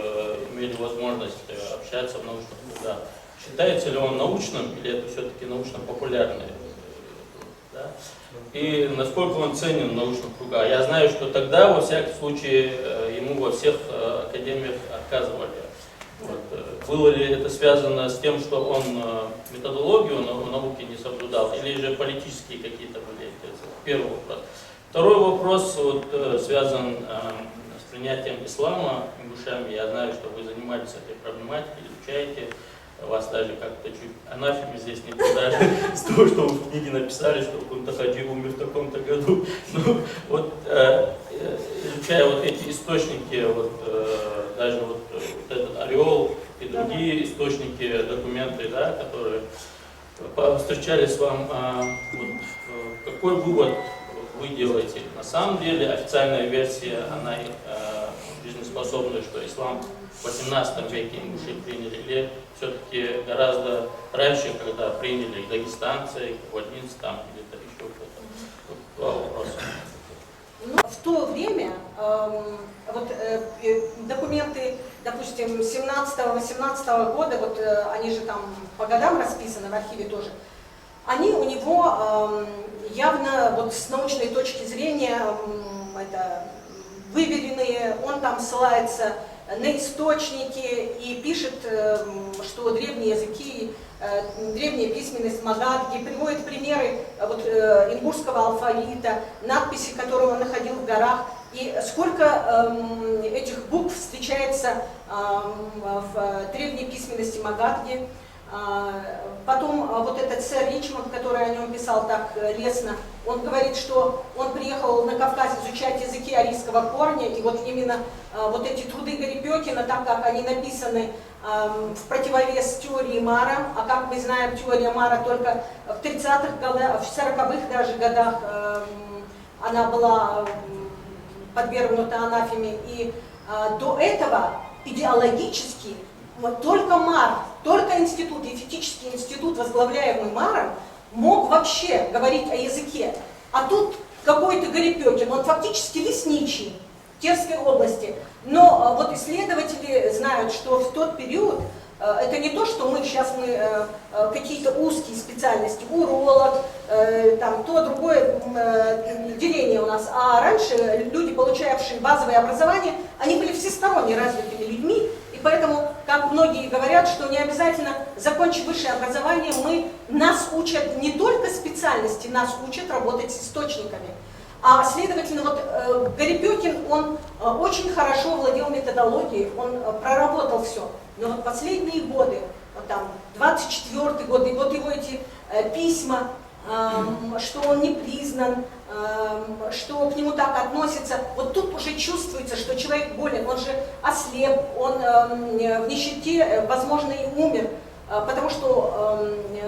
имели возможность общаться в научных кругах, считается ли он научным или это все-таки научно-популярный труд? Да? И насколько он ценен в научных кругах? Я знаю, что тогда, во всяком случае, ему во всех академиях отказывали. Вот. Было ли это связано с тем, что он методологию науки не соблюдал, или же политические какие-то были интересы? Первый вопрос. Второй вопрос вот, связан с принятием ислама ингушами. Я знаю, что вы занимались этой проблематикой, изучаете. Вас даже как-то чуть анафеме здесь не подали с того, что вы в книге написали, что Кунта Хаджи умер в таком-то году. Ну, вот, изучая вот эти источники, вот, даже вот этот ореол и другие источники, документы, да, которые встречались вам, вот, какой вывод вы делаете? На самом деле официальная версия, она жизнеспособна, что ислам в 18 веке ингуши приняли, или все-таки гораздо раньше, когда приняли дагестанцы, кабардинцы, там где-то еще кто-то? Вот два вопроса. Ну, в то время документы, допустим, 17-18 года, вот они же там по годам расписаны в архиве тоже, они у него явно вот с научной точки зрения выверенные, он там ссылается на источники и пишет, что древние языки, древняя письменность Магади, приводит примеры вот, ингушского алфавита, надписи, которые он находил в горах, и сколько этих букв встречается в древней письменности Магади. Потом вот этот сэр Ричмонд, который о нем писал так лестно, он говорит, что он приехал на Кавказ изучать языки арийского корня, и вот именно вот эти труды Гарипекина, так как они написаны в противовес теории Мара, а как мы знаем, теория Мара только в 30-х годах, в 40-х даже годах она была подвергнута анафеме, и до этого идеологически вот только Мар, только институт, эфетический институт, возглавляемый Маром, мог вообще говорить о языке. А тут какой-то Гарипекин, он фактически лесничий в Терской области. Но вот исследователи знают, что в тот период, это не то, что мы сейчас какие-то узкие специальности, уролог, там то, другое деление у нас. А раньше люди, получавшие базовое образование, они были всесторонне развитыми людьми. И поэтому, как многие говорят, что не обязательно, закончив высшее образование, нас учат не только специальности, нас учат работать с источниками. А следовательно, вот Гарипекин, он очень хорошо владел методологией, он проработал все. Но вот последние годы, вот там 24-й год, и вот его эти письма, что он не признан, что к нему так относятся, вот тут уже чувствуется, что человек болен, он же ослеп, он в нищете, возможно, и умер, потому что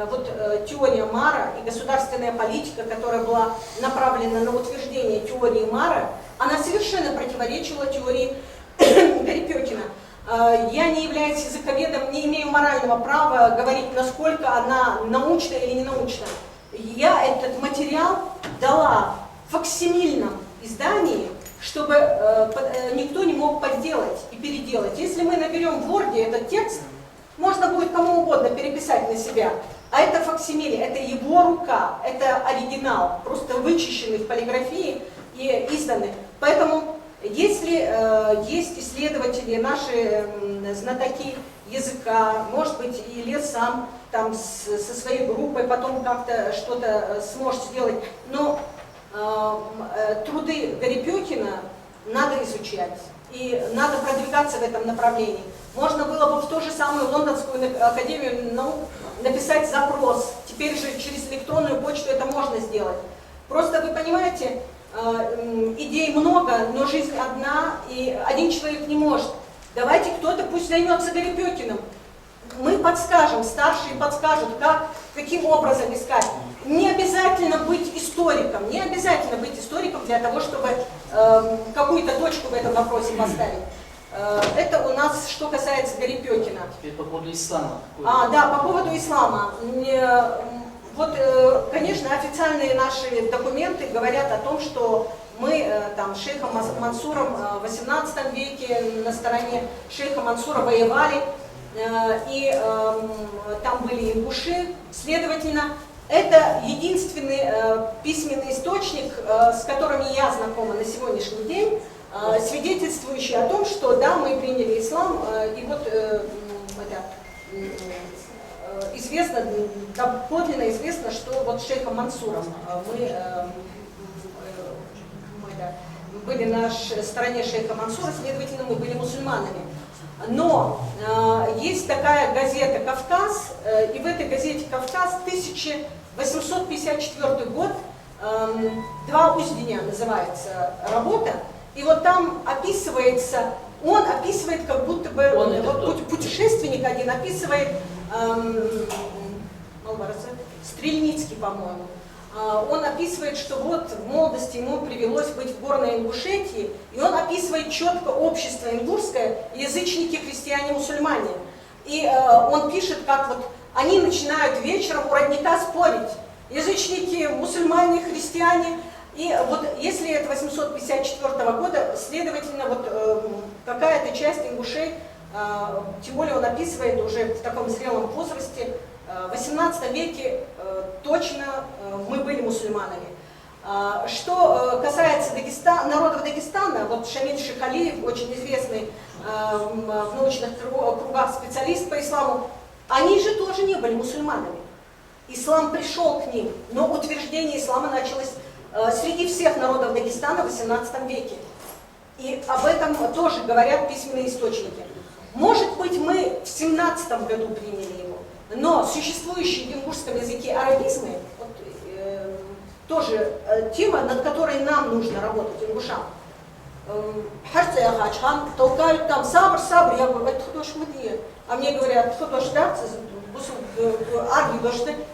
вот теория Мара и государственная политика, которая была направлена на утверждение теории Мара, она совершенно противоречила теории Гарипекина. Я не являюсь языковедом, не имею морального права говорить, насколько она научна или не научна. я этот материал дала в факсимильном издании, чтобы никто не мог подделать и переделать. Если мы наберем в Word этот текст, можно будет кому угодно переписать на себя. А это факсимиле, это его рука, это оригинал, просто вычищенный в полиграфии и изданный. Поэтому, если есть исследователи, наши знатоки языка, может быть, и Лев сам там со своей группой потом как-то что-то сможет сделать, но труды Гарипекина надо изучать. И надо продвигаться в этом направлении. Можно было бы в ту же самую Лондонскую академию наук написать запрос. Теперь же через электронную почту это можно сделать. Просто вы понимаете, идей много, но жизнь одна, и один человек не может. Давайте кто-то пусть займется Гарипекиным. Мы подскажем, старшие подскажут, каким образом искать. Не обязательно быть историком, не обязательно быть историком для того, чтобы какую-то точку в этом вопросе поставить. Это у нас, что касается Гарипекина. Теперь по поводу ислама. Да, по поводу ислама. Вот, конечно, официальные наши документы говорят о том, что мы там с шейхом Мансуром в 18 веке на стороне шейха Мансура воевали, и там были ингуши, следовательно, это единственный письменный источник, с которыми я знакома на сегодняшний день, свидетельствующий о том, что да, мы приняли ислам, и вот известно, подлинно известно, что вот с шейхом Мансуром мы были на стороне шейха Мансура, следовательно, мы были мусульманами. Но есть такая газета «Кавказ», и в этой газете «Кавказ» 1854 год, «Два узденя» называется работа, и вот там описывается, он описывает как будто бы, вот путешественник один описывает, Стрельницкий, по-моему, он описывает, что вот в молодости ему привелось быть в горной Ингушетии, и он описывает четко общество ингушское, язычники, христиане, мусульмане. И он пишет, как вот они начинают вечером у родника спорить. Язычники, мусульмане, христиане. И вот если это 854 года, следовательно, вот какая-то часть ингушей, тем более он описывает уже в таком зрелом возрасте, в 18 веке точно мы были мусульманами. Что касается народов Дагестана, вот Шамиль Шихалиев, очень известный в научных кругах специалист по исламу, они же тоже не были мусульманами. Ислам пришел к ним, но утверждение ислама началось среди всех народов Дагестана в 18 веке. И об этом тоже говорят письменные источники. Может быть, мы в 17 году приняли его, но существующие в ингушском языке арабизмы, вот, тоже тема, над которой нам нужно работать, ингушам. Толкают там сабр, я говорю, это худош мне. А мне говорят, худош, да,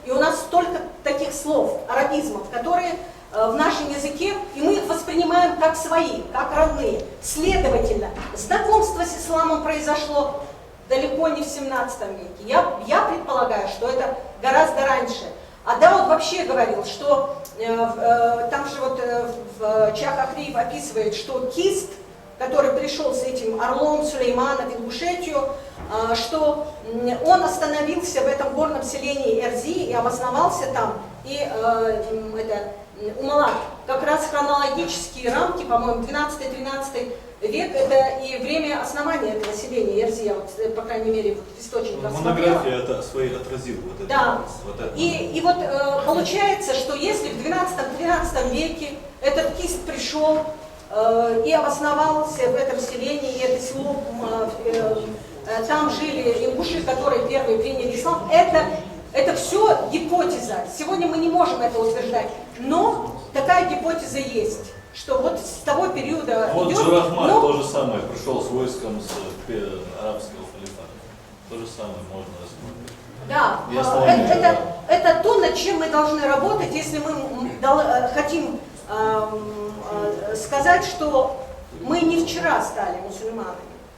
и у нас столько таких слов, арабизмов, которые в нашем языке, и мы их воспринимаем как свои, как родные. Следовательно, знакомство с исламом произошло далеко не в 17 веке. Я предполагаю, что это гораздо раньше. А Дауд вообще говорил, что там же вот в Чах Ахриев описывает, что Кист, который пришел с этим орлом Сулеймана в Ингушетию, что он остановился в этом горном селении Эрзи и обосновался там. И Умалат, как раз хронологические рамки, по-моему, 12-13 век, это и время основания этого селения Эрзия, вот, по крайней мере, в источниках. Монография это свои отразил. Вот это, да. Вот это. И вот получается, что если в 12-13 веке этот Кист пришел и обосновался в этом селении, и это село, там жили ингуши, которые первые приняли ислам, это все гипотеза. Сегодня мы не можем это утверждать, но такая гипотеза есть, что вот с того периода вот идет. Джурахман то же самое, пришел с войском с арабского халифата. То же самое можно рассмотреть. Да, это то, над чем мы должны работать, если мы хотим сказать, что мы не вчера стали мусульманами,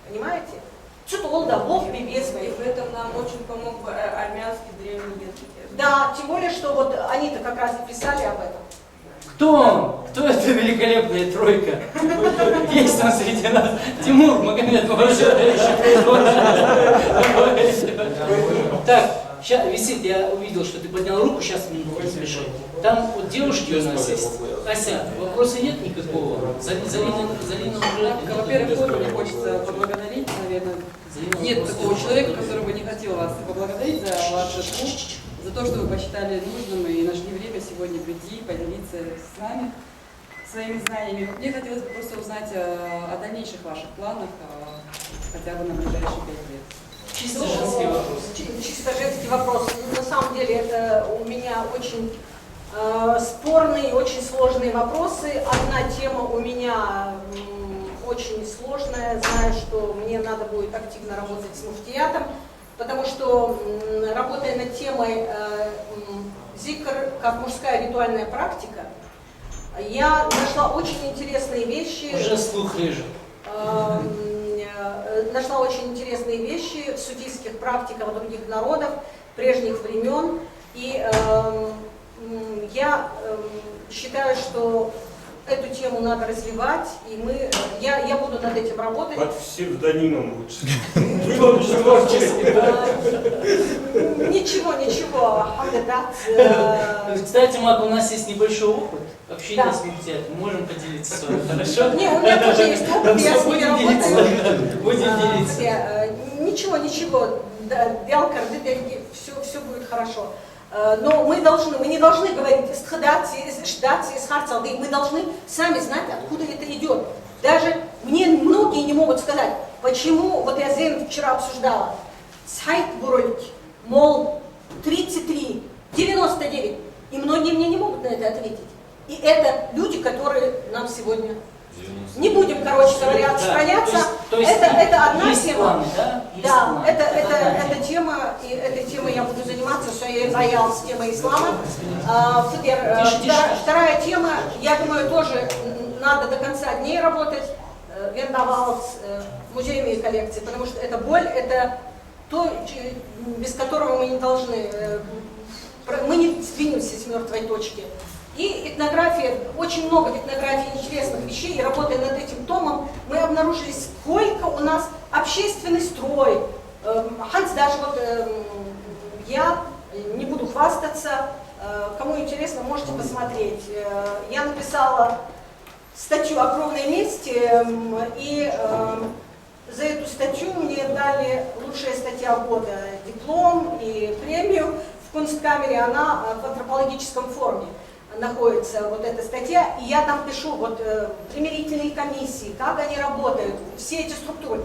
понимаете? Что-то он да, Бог без. И в этом нам очень помог армянский древний язык. Да, тем более, что вот они-то как раз и писали об этом. Кто он? Кто эта великолепная тройка? Есть там среди нас Тимур Магомедович. Так, сейчас висит, я увидел, что ты поднял руку, сейчас мне запиши. Там вот девушки у нас есть. Ася, вопроса нет никакого? Залина уже... Во-первых, тоже мне хочется поблагодарить, наверное. Нет такого человека, который бы не хотел вас поблагодарить за ваш труд, за то, что вы посчитали нужным и нашли время сегодня прийти, поделиться с нами своими знаниями. Мне хотелось бы просто узнать о дальнейших ваших планах, хотя бы на ближайшие 5 лет. Чисто женский вопрос. Чисто женский вопрос. На самом деле это у меня очень спорные, очень сложные вопросы. Одна тема у меня очень сложная. Знаю, что мне надо будет активно работать с муфтиятом, потому что, работая над темой зикр как мужская ритуальная практика, я нашла очень интересные вещи. Уже слух режет. Нашла очень интересные вещи в судейских практиках других народов, прежних времен. И я считаю, что эту тему надо развивать, и я буду над этим работать. Под псевдонимом лучше. Ничего. Кстати, Мак, у нас есть небольшой опыт общения с муфтиятом. Мы можем поделиться с вами, хорошо? Не, у меня тоже есть опыт, я с ними работаю. Будем делиться. Ничего, Белкар, все будет хорошо. Но мы не должны говорить мы должны сами знать, откуда это идет. Даже мне многие не могут сказать, почему, вот я с Зейном вчера обсуждала, сайт Бурульки, мол, 33, 99, и многие мне не могут на это ответить. И это люди, которые нам сегодня... Не будем, короче говоря, отстраняться. Это одна тема. Да, это тема, и этой темой я буду заниматься, что я заявил с темой ислама. Вторая тема, я думаю, тоже надо до конца дней работать, верновал с музеями и коллекцией, потому что это боль, это то, без которого мы не должны, мы не сдвинемся с мертвой точки. И этнография, очень много в этнографии интересных вещей, и работая над этим томом, мы обнаружили, сколько у нас общественный строй. Ханс, даже вот я не буду хвастаться, кому интересно, можете посмотреть. Я написала статью о кровной мести, и за эту статью мне дали лучшая статья года, диплом и премию в Кунсткамере, она в антропологическом форуме находится, вот эта статья, и я там пишу вот примирительные комиссии, как они работают, все эти структуры.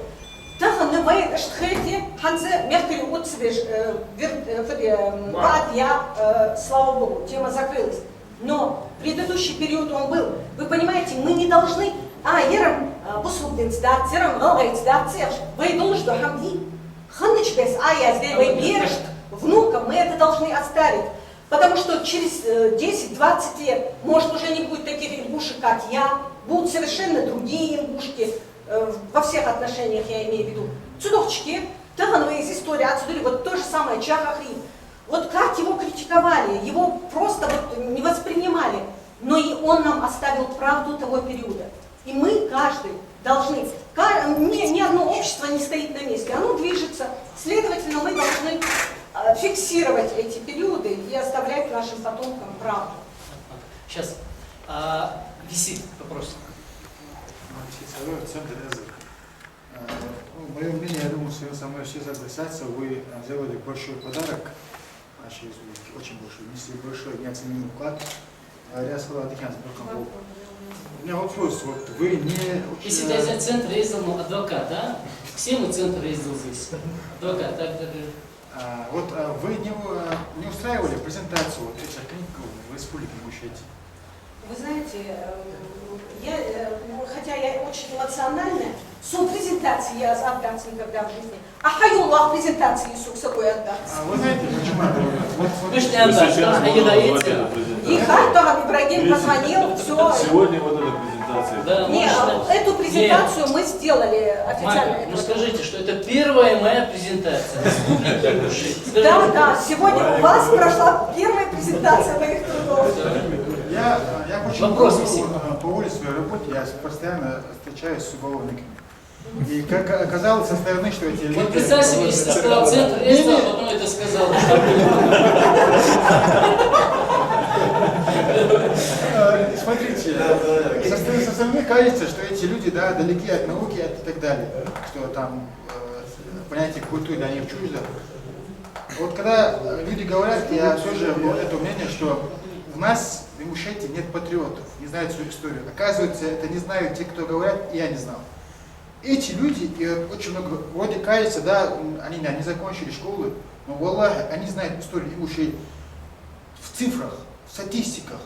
Слава Богу, тема закрылась. Но предыдущий период он был. Вы понимаете, мы не должны, внукам мы это должны оставить. Потому что через 10-20 лет, может, уже не будет таких ингушек, как я, будут совершенно другие ингушки, во всех отношениях я имею в виду. Цудовчики, Тагановые из истории отсюда, вот то же самое Чахахри. Вот как его критиковали, его просто вот не воспринимали, но и он нам оставил правду того периода. И мы, каждый, должны, ни одно общество не стоит на месте, оно движется, следовательно, мы должны фиксировать эти периоды и оставлять нашим потомкам правду. Сейчас висит вопрос. Мое мнение, я думаю, что со мной все согласятся. Вы сделали большой подарок нашей республике, очень большой, внесли большой неоценимый вклад. У меня вопрос, вот вы не... Если ты из центра ездил, ну, адвокат, да? Все мы центр ездил здесь. Адвокат, так. Вот вы не устраивали презентацию вот этих книг в республике Ингушетия? Вы знаете, хотя я очень эмоциональная, со презентации я отдаться никогда в жизни. А хайоллах презентации с собой отдаться. Вы знаете, почему это? Вы же не отдашь, а не даете. И Хайтам Ибрагим позвонил, все. Сегодня вот эта презентация. презентации. Да, Нет, эту презентацию мы сделали официально. Марья, ну скажите, что это первая моя презентация Республики Ингушетия. Да, да, сегодня у вас прошла первая презентация моих трудов. Я очень Вопрос, много по улице своей работе, я постоянно встречаюсь с уголовниками. И как оказалось со стороны, что эти люди... Вот представь себе, если ты сказал центр Реста, а потом это сказал. Смотрите, со стороны кажется, что эти люди, да, далеки от науки и так далее, что там понятие культуры для них чуждо. Вот когда люди говорят, я все же это мнение, что у нас в Ингушетии нет патриотов, не знают свою историю. Оказывается, это не знают те, кто говорят, и я не знал. Эти люди, и очень много, вроде кажется, да, они не закончили школы, но, валлахи, они знают историю Ингушетии в цифрах, в статистиках.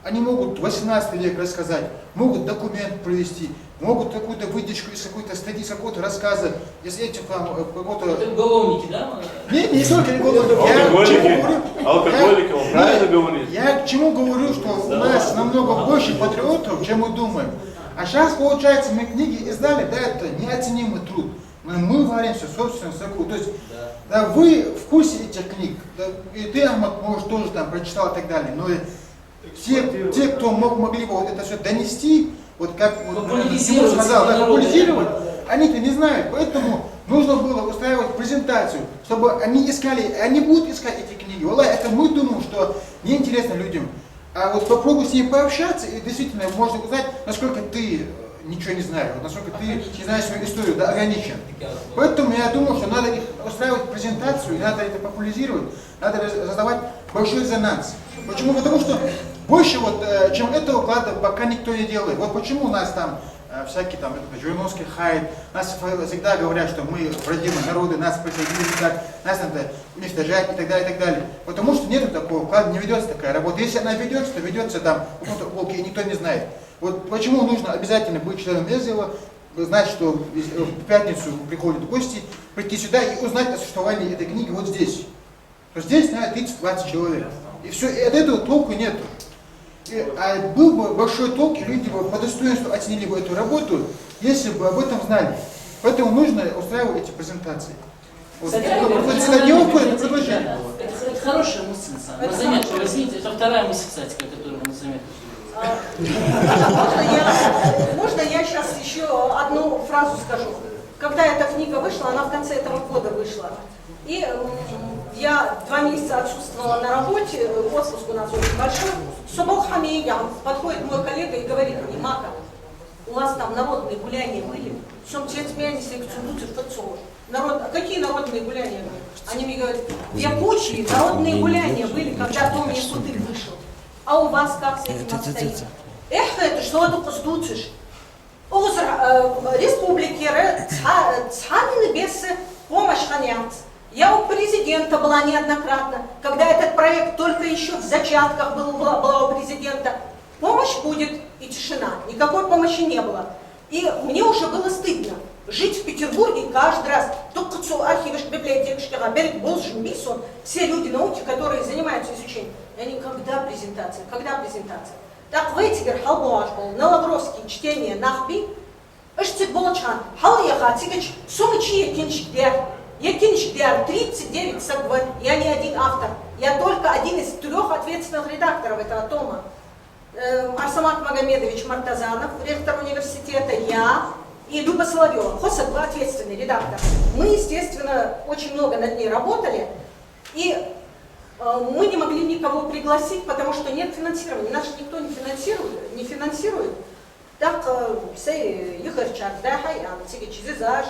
Они могут 18 век рассказать, могут документ провести, могут какую-то выдержку из какой-то статьи, какого-то рассказа, если этим там какого-то... Это уголовники, да? Нет, не только уголовники. Алкоголики, он правильно говорит. Я к чему говорю, что у нас намного больше патриотов, чем мы думаем. А сейчас, получается, мы книги издали, да, это неоценимый труд. Мы варимся в собственном соку. То есть, да, вы в курсе этих книг, да, и ты, Ахмад, может, тоже там прочитал и так далее, но те, кто могли бы вот это все донести, вот как Тимур сказал, да, популяризировать, они-то не знают. Поэтому нужно было устраивать презентацию, чтобы они искали, они будут искать эти книги. Валлахи, это мы думаем, что неинтересно людям. А вот попробуй с ней пообщаться, и действительно можно узнать, насколько ты ничего не знаешь, насколько ты не знаешь свою историю, да, ограничен. Поэтому я думаю, что надо устраивать презентацию, надо это популяризировать, надо создавать большой резонанс. Почему? Потому что больше вот, чем этого уклада пока никто не делает. Вот почему у нас там всякие там Жириновский хайп, нас всегда говорят, что мы враги народа, нас присоединили так, нас надо уничтожать и так далее, и так далее. Потому что нету такого уклада, не ведется такая работа. Если она ведется, то ведется там в каком-то уголке, и никто не знает. Вот почему нужно обязательно быть членом Везела, знать, что в пятницу приходят гости, прийти сюда и узнать о существовании этой книги вот здесь. То здесь, наверное, 30-20 человек. И все, и от этого толку нету. А был бы большой толк, и люди бы по достоинству оценили бы эту работу, если бы об этом знали. Поэтому нужно устраивать эти презентации. Вот. Это предложение. Это хорошая мысль, на заметку возьмите. Это вторая мысль, кстати, которую мы заметили. Можно я сейчас еще одну фразу скажу? Когда эта книга вышла, она в конце этого года вышла. И я 2 месяца отсутствовала на работе, отпуск у нас очень большой. Собол Хамиеган, подходит мой коллега и говорит мне: Мака, у вас там народные гуляния были? Народ, какие народные гуляния были? Они мне говорят: в Якутии народные гуляния были, когда Том Якутык вышел. А у вас как с этим обстоит? Эх, это что ты постучишь? Республики Цханины без помощи ханянц. Я у президента была неоднократно, когда этот проект только еще в зачатках была у президента. Помощь будет, и тишина. Никакой помощи не было. И мне уже было стыдно жить в Петербурге каждый раз. Только архивы, библиотекашки, все люди науки, которые занимаются изучением. И они: когда презентация, когда презентация? Так, Вейтигер, Халбуашбол, на Лавровский, чтение, Нахби, Эштик Болочан, Халаяха, Тигач, Сумычи, Кинчикдер. Я Кинчикдер, 39 сагвен, я не один автор. Я только один из 3 ответственных редакторов этого тома. Арсамат Магомедович Мартазанов, ректор университета, я и Люба Соловьева, Хоса, 2 ответственные редактора. Мы, естественно, очень много над ней работали, и мы не могли никого пригласить, потому что нет финансирования. Нас никто не финансирует. Так, все Юхарчак, да, Хаян, Тигич, Зизаж,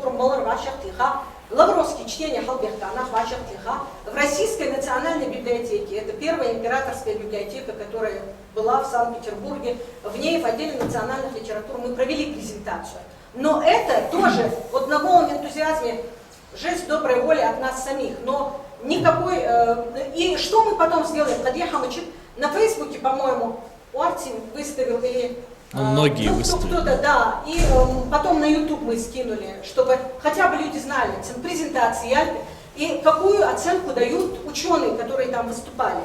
Тур, Малар, Вашах, Тиха, Лавровский, чтение Халбехтана, Вашах, Тиха. В Российской национальной библиотеке, это первая императорская библиотека, которая была в Санкт-Петербурге, в ней в отделе национальных литератур мы провели презентацию. Но это тоже вот на голом энтузиазме, жест доброй воли от нас самих, но никакой... И что мы потом сделали? Кадья Хамычев на Фейсбуке, по-моему, Уартин выставил, или... Многие выставили. Кто-то, да. И потом на YouTube мы скинули, чтобы хотя бы люди знали презентации Альпы и какую оценку дают ученые, которые там выступали.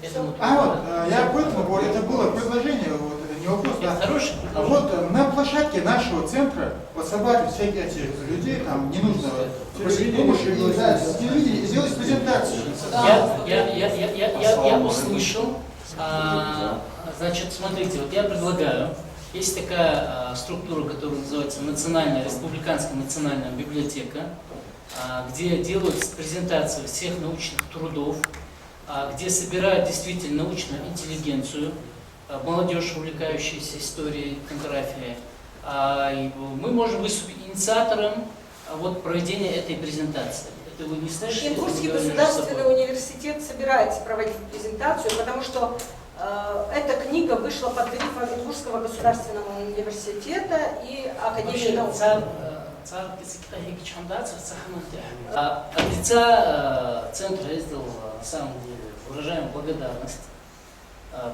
Я поэтому говорю, это было предложение, вот, не вопрос, да. Хороший. А вот на площадке нашего центра вот собрать всех этих людей, там не нужно помощи, да, с телевидения, сделать презентацию. Я услышал. Значит, смотрите, вот я предлагаю, есть такая структура, которая называется Республиканская национальная библиотека, где делают презентацию всех научных трудов, где собирают действительно научную интеллигенцию, молодежь, увлекающаяся историей, этнографией. И мы можем выступить инициатором вот проведения этой презентации. Это вы не слышите? Оренбургский государственный университет собирается проводить презентацию, потому что эта книга вышла под гриф Оренбургского государственного университета и Академии наук. От лица центра я сделал, на самом деле, выражаем благодарность,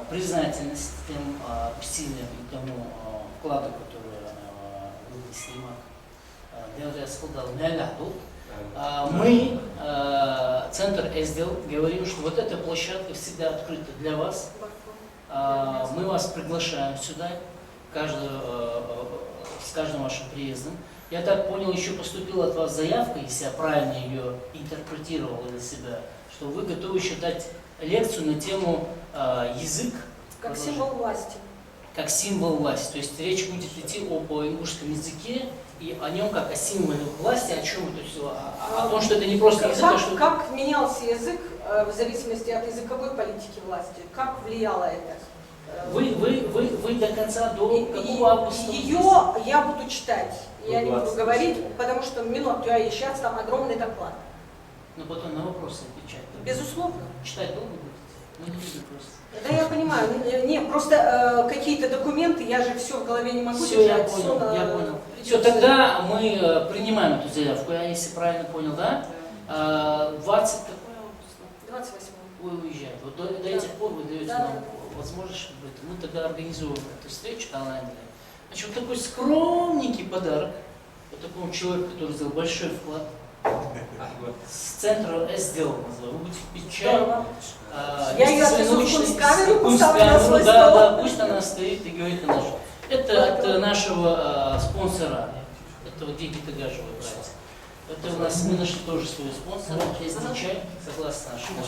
признательность тем усилиям и тому вкладу, который внесли мы, центр СДЛ, говорим, что вот эта площадка всегда открыта для вас. Мы вас приглашаем сюда с каждым вашим приездом. Я так понял, еще поступила от вас заявка, если я правильно ее интерпретировал для себя, что вы готовы еще дать лекцию на тему язык. Как символ власти. Как символ власти. То есть речь будет идти об ингушском языке и о нем как о символе власти, о чем? То есть о том, что это не просто язык, а что... Как менялся язык в зависимости от языковой политики власти? Как влияло это? Вы до конца, до какого августа? Ее я буду читать. Я не буду говорить, потому что минуту, а сейчас там огромный доклад. Но потом на вопросы отвечать. Безусловно. Читать долго будете? Ну, не будете просто. Да, я понимаю. Не, просто какие-то документы, я же все в голове не могу все, держать. Я понял. Все, тогда мы принимаем эту заявку, я если правильно понял, да? 20 какой август? 28. Вы уезжаете. Вот до этих пор вы даете нам возможность, чтобы мы тогда организуем эту встречу онлайн. Значит, вот такой скромненький подарок вот такому человеку, который сделал большой вклад. С центра СДЛ называю. Вы будете пить чай. Я ее отвезу в Кунсткамеру, поставлю на свой стол. Да, пусть она стоит и говорит о нашем. Это от нашего спонсора. Это вот деньги Тагажева, братья. Это у нас, мы нашли тоже своего спонсора, SD чай, согласно нашему.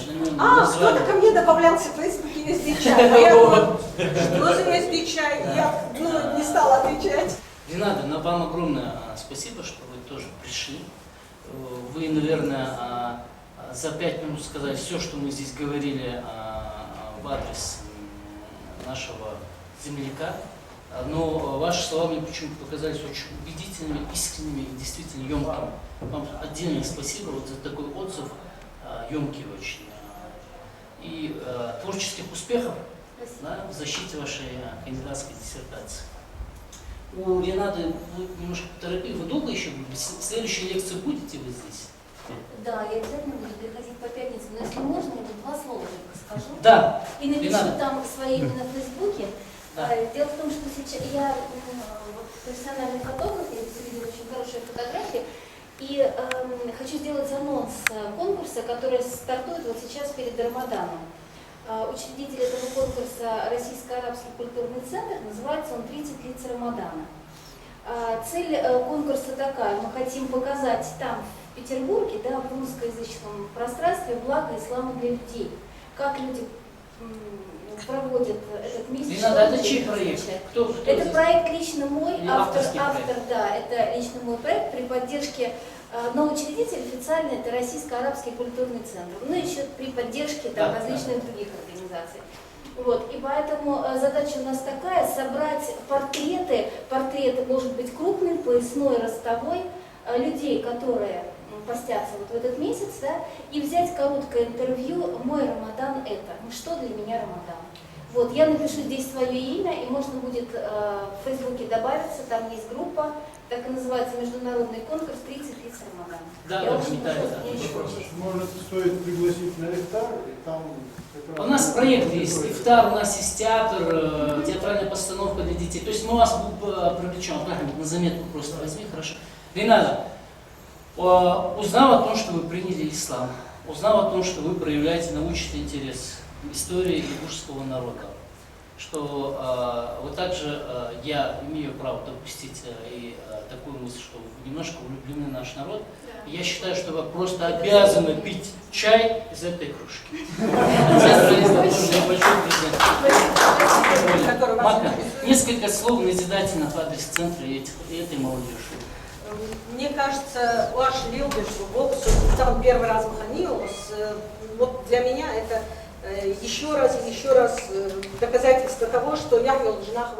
Кто-то ко мне добавлялся в Фейсбуке SD чай. Я думаю, что за SD чай? Я не стала отвечать. Ренада, вам огромное спасибо, что вы тоже пришли. Вы, наверное, за 5 минут сказали все, что мы здесь говорили в адрес нашего земляка. Но ваши слова мне почему-то показались очень убедительными, искренними и действительно емкими. Вам отдельное спасибо вот за такой отзыв, емкий очень. И творческих успехов в защите вашей кандидатской диссертации. У Ренады будет немножко поторопить. Вы долго еще будете? Следующей лекции будете вы здесь? Да, я обязательно буду приходить по пятницам. Но если можно, я тут 2 слова только скажу. Да. И напишу там свои именно в Фейсбуке. Да. Дело в том, что сейчас я профессиональный фотограф, я видела очень хорошие фотографии. И хочу сделать анонс конкурса, который стартует вот сейчас перед Рамаданом. Учредитель этого конкурса Российско-Арабский культурный центр, называется он «30 лиц Рамадана». Цель конкурса такая: мы хотим показать там, в Петербурге, да, в русскоязычном пространстве, благо ислама для людей. Как люди проводят этот месяц. Это чей проект? Кто это здесь? Проект лично мой, автор, проект? Да, это лично мой проект при поддержке, но учредитель официально это Российско-Арабский культурный центр, ну еще при поддержке там, различных других организаций. Вот, и поэтому задача у нас такая: собрать портреты, может быть крупный, поясной, ростовой, людей, которые постятся вот в этот месяц, да, и взять короткое интервью «Мой Рамадан это», что для меня Рамадан. Вот, я напишу здесь свое имя, и можно будет в Фейсбуке добавиться, там есть группа, так и называется международный конкурс «30 лиц Рамадана». Да, я очень Может, стоит пригласить на ифтар, и там... У нас проект есть ифтар, у нас есть театр, театральная постановка для детей. То есть мы вас привлечем, на заметку просто возьми, хорошо. Ренада, узнав о том, что вы приняли ислам, узнав о том, что вы проявляете научный интерес к истории ингушского народа, что вот также я имею право допустить и такую мысль, что вы немножко влюблены в наш народ. Я считаю, что вы просто обязаны пить чай из этой кружки. Мака, несколько слов назидательно в адрес центра и этой молодежи. Мне кажется, ваш Лилбиш, вот, там первый раз выходил, вот для меня это еще раз доказательство того, что я жена